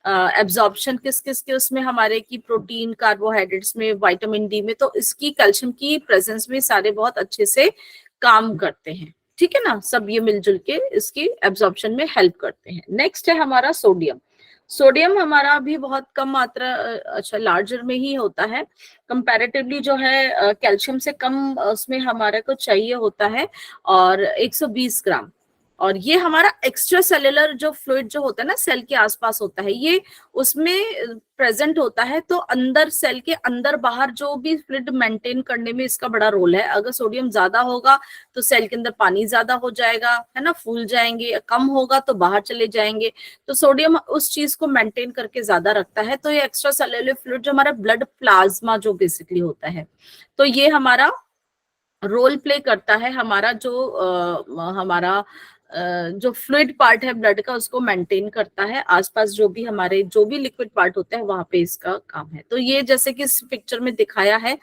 एब्जॉर्प्शन किस किस के उसमें हमारे की प्रोटीन, कार्बोहाइड्रेट्स में, विटामिन डी में, तो इसकी कैल्शियम की प्रेजेंस में सारे बहुत अच्छे से काम करते हैं। ठीक है ना, सब ये मिलजुल के इसकी एब्जॉर्प्शन में हेल्प करते हैं। नेक्स्ट है हमारा सोडियम। सोडियम हमारा भी बहुत कम मात्रा अच्छा लार्जर में ही होता है कंपैरेटिवली, जो है कैल्शियम से कम उसमें हमारे को चाहिए होता है, और 120 ग्राम। और ये हमारा एक्स्ट्रा सेलुलर जो फ्लूइड जो होता है ना सेल के आसपास होता है, ये उसमें प्रेजेंट होता है। तो अंदर सेल के अंदर बाहर जो भी फ्लूइड मेंटेन करने में इसका बड़ा रोल है। अगर सोडियम ज्यादा होगा तो सेल के अंदर पानी ज्यादा हो जाएगा, है ना, फूल जाएंगे, कम होगा तो बाहर चले जाएंगे। तो सोडियम उस चीज को मेंटेन करके ज्यादा रखता है। तो ये एक्स्ट्रा सेलुलर फ्लूइड जो हमारा ब्लड प्लाज्मा जो बेसिकली होता है, तो ये हमारा रोल प्ले करता है। हमारा हमारा जो फ्लूइड पार्ट है ब्लड का उसको मेंटेन करता है। आसपास जो भी हमारे जो भी लिक्विड पार्ट होता है वहां पे इसका काम है। तो ये जैसे कि इस पिक्चर में दिखाया है,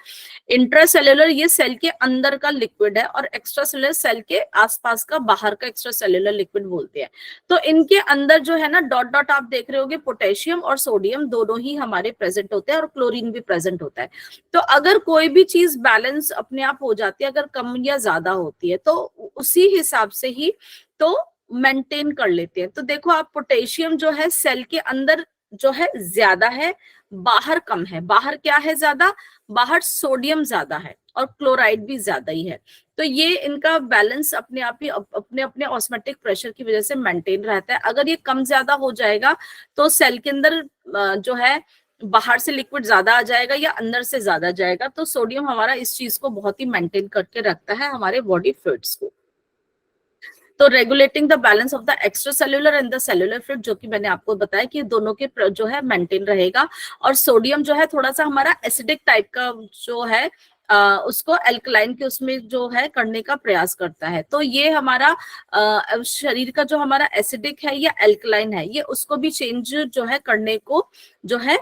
इंट्रासेलुलर ये सेल के अंदर का लिक्विड है, और एक्स्ट्रा सेलुलर सेल के आसपास का बाहर का एक्स्ट्रा सेलुलर लिक्विड बोलते हैं। तो इनके अंदर जो है ना डॉट डॉट आप देख रहे होगे, पोटेशियम और सोडियम दोनों ही हमारे प्रेजेंट होते हैं, और क्लोरीन भी प्रेजेंट होता है। तो अगर कोई भी चीज बैलेंस अपने आप हो जाती है, अगर कम या ज्यादा होती है, तो उसी हिसाब से ही तो मेंटेन कर लेते हैं। तो देखो आप, पोटेशियम जो है सेल के अंदर जो है ज्यादा है, बाहर कम है। बाहर क्या है ज्यादा? बाहर सोडियम ज्यादा है, और क्लोराइड भी ज्यादा ही है। तो ये इनका बैलेंस अपने आप ही अपने अपने ऑस्मोटिक प्रेशर की वजह से मेंटेन रहता है। अगर ये कम ज्यादा हो जाएगा तो सेल के अंदर जो है बाहर से लिक्विड ज्यादा आ जाएगा या अंदर से ज्यादा जाएगा। तो सोडियम हमारा इस चीज को बहुत ही मेंटेन करके रखता है हमारे बॉडी फ्लूइड्स को। तो regulating the balance of the extra cellular and the cellular fluid, जो कि मैंने आपको बताया कि दोनों के जो है मेंटेन रहेगा। और सोडियम जो है थोड़ा सा हमारा एसिडिक टाइप का जो है उसको एल्कलाइन के उसमें जो है करने का प्रयास करता है। तो ये हमारा शरीर का जो हमारा एसिडिक है या एल्कलाइन है, ये उसको भी चेंज जो है करने को जो है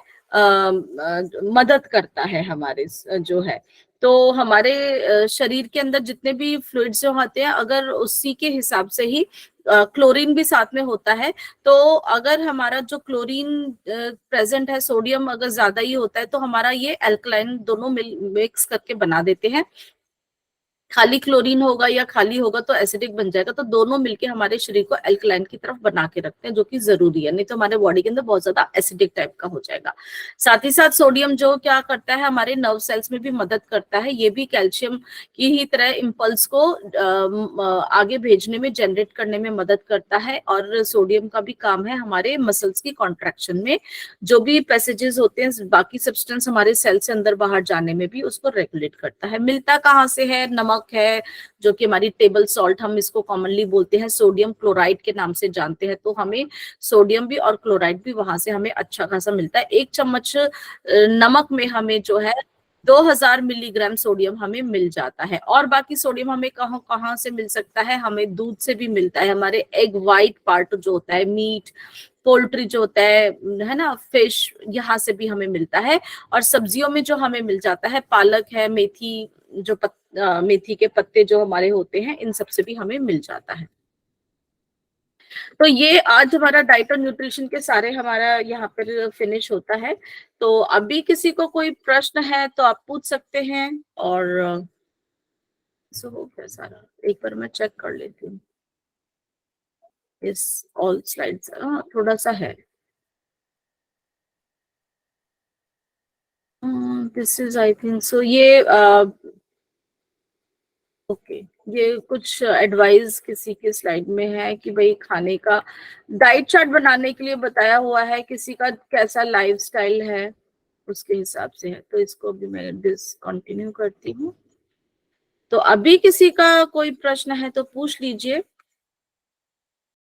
मदद करता है हमारे जो है। तो हमारे शरीर के अंदर जितने भी फ्लूइड्स जो होते हैं, अगर उसी के हिसाब से ही क्लोरीन भी साथ में होता है। तो अगर हमारा जो क्लोरीन प्रेजेंट है, सोडियम अगर ज्यादा ही होता है, तो हमारा ये एल्कलाइन दोनों मिक्स करके बना देते हैं। खाली क्लोरीन होगा या खाली होगा तो एसिडिक बन जाएगा। तो दोनों मिलके हमारे शरीर को एल्कलाइन की तरफ बना के रखते हैं, जो कि जरूरी है, नहीं तो हमारे बॉडी के अंदर बहुत ज्यादा एसिडिक टाइप का हो जाएगा। साथ ही साथ सोडियम जो क्या करता है, हमारे नर्व सेल्स में भी मदद करता है। ये भी कैल्शियम की ही तरह इम्पल्स को आगे भेजने में, जनरेट करने में मदद करता है। और सोडियम का भी काम है हमारे मसल्स की कॉन्ट्रैक्शन में, जो भी पैसेजेस होते हैं बाकी सब्सटेंस हमारे सेल से अंदर बाहर जाने में भी उसको रेगुलेट करता है। मिलता कहाँ से है? नमक है, जो कि हमारी टेबल सॉल्ट हम इसको कॉमनली बोलते हैं, सोडियम क्लोराइड के नाम से जानते हैं। तो हमें सोडियम भी और क्लोराइड भी वहां से हमें अच्छा खासा मिलता है। 1 चम्मच नमक में हमें जो है 2000 मिलीग्राम सोडियम हमें मिल जाता है। और बाकी सोडियम हमें कहाँ से मिल सकता है? हमें दूध से भी मिलता है। हमारे एग व्हाइट पार्ट जो होता है, मीट, पोल्ट्री जो होता है ना, फिश, यहाँ से भी हमें मिलता है। और सब्जियों में जो हमें मिल जाता है, पालक है, मेथी, जो मेथी के पत्ते जो हमारे होते हैं, इन सब से भी हमें मिल जाता है। तो ये आज हमारा डाइट और न्यूट्रिशन के सारे हमारा यहाँ पर फिनिश होता है। तो अभी किसी को कोई प्रश्न है तो आप पूछ सकते हैं। और हो गया सारा, एक बार मैं चेक कर लेती हूँ। इस ऑल स्लाइड्स थोड़ा सा है। This is I think so. ये ओके, ये कुछ एडवाइस किसी के स्लाइड में है कि भाई खाने का डाइट चार्ट बनाने के लिए बताया हुआ है, किसी का कैसा लाइफस्टाइल है उसके हिसाब से है। तो इसको भी मैं डिसकंटिन्यू करती हूँ। तो अभी किसी का कोई प्रश्न है तो पूछ लीजिए।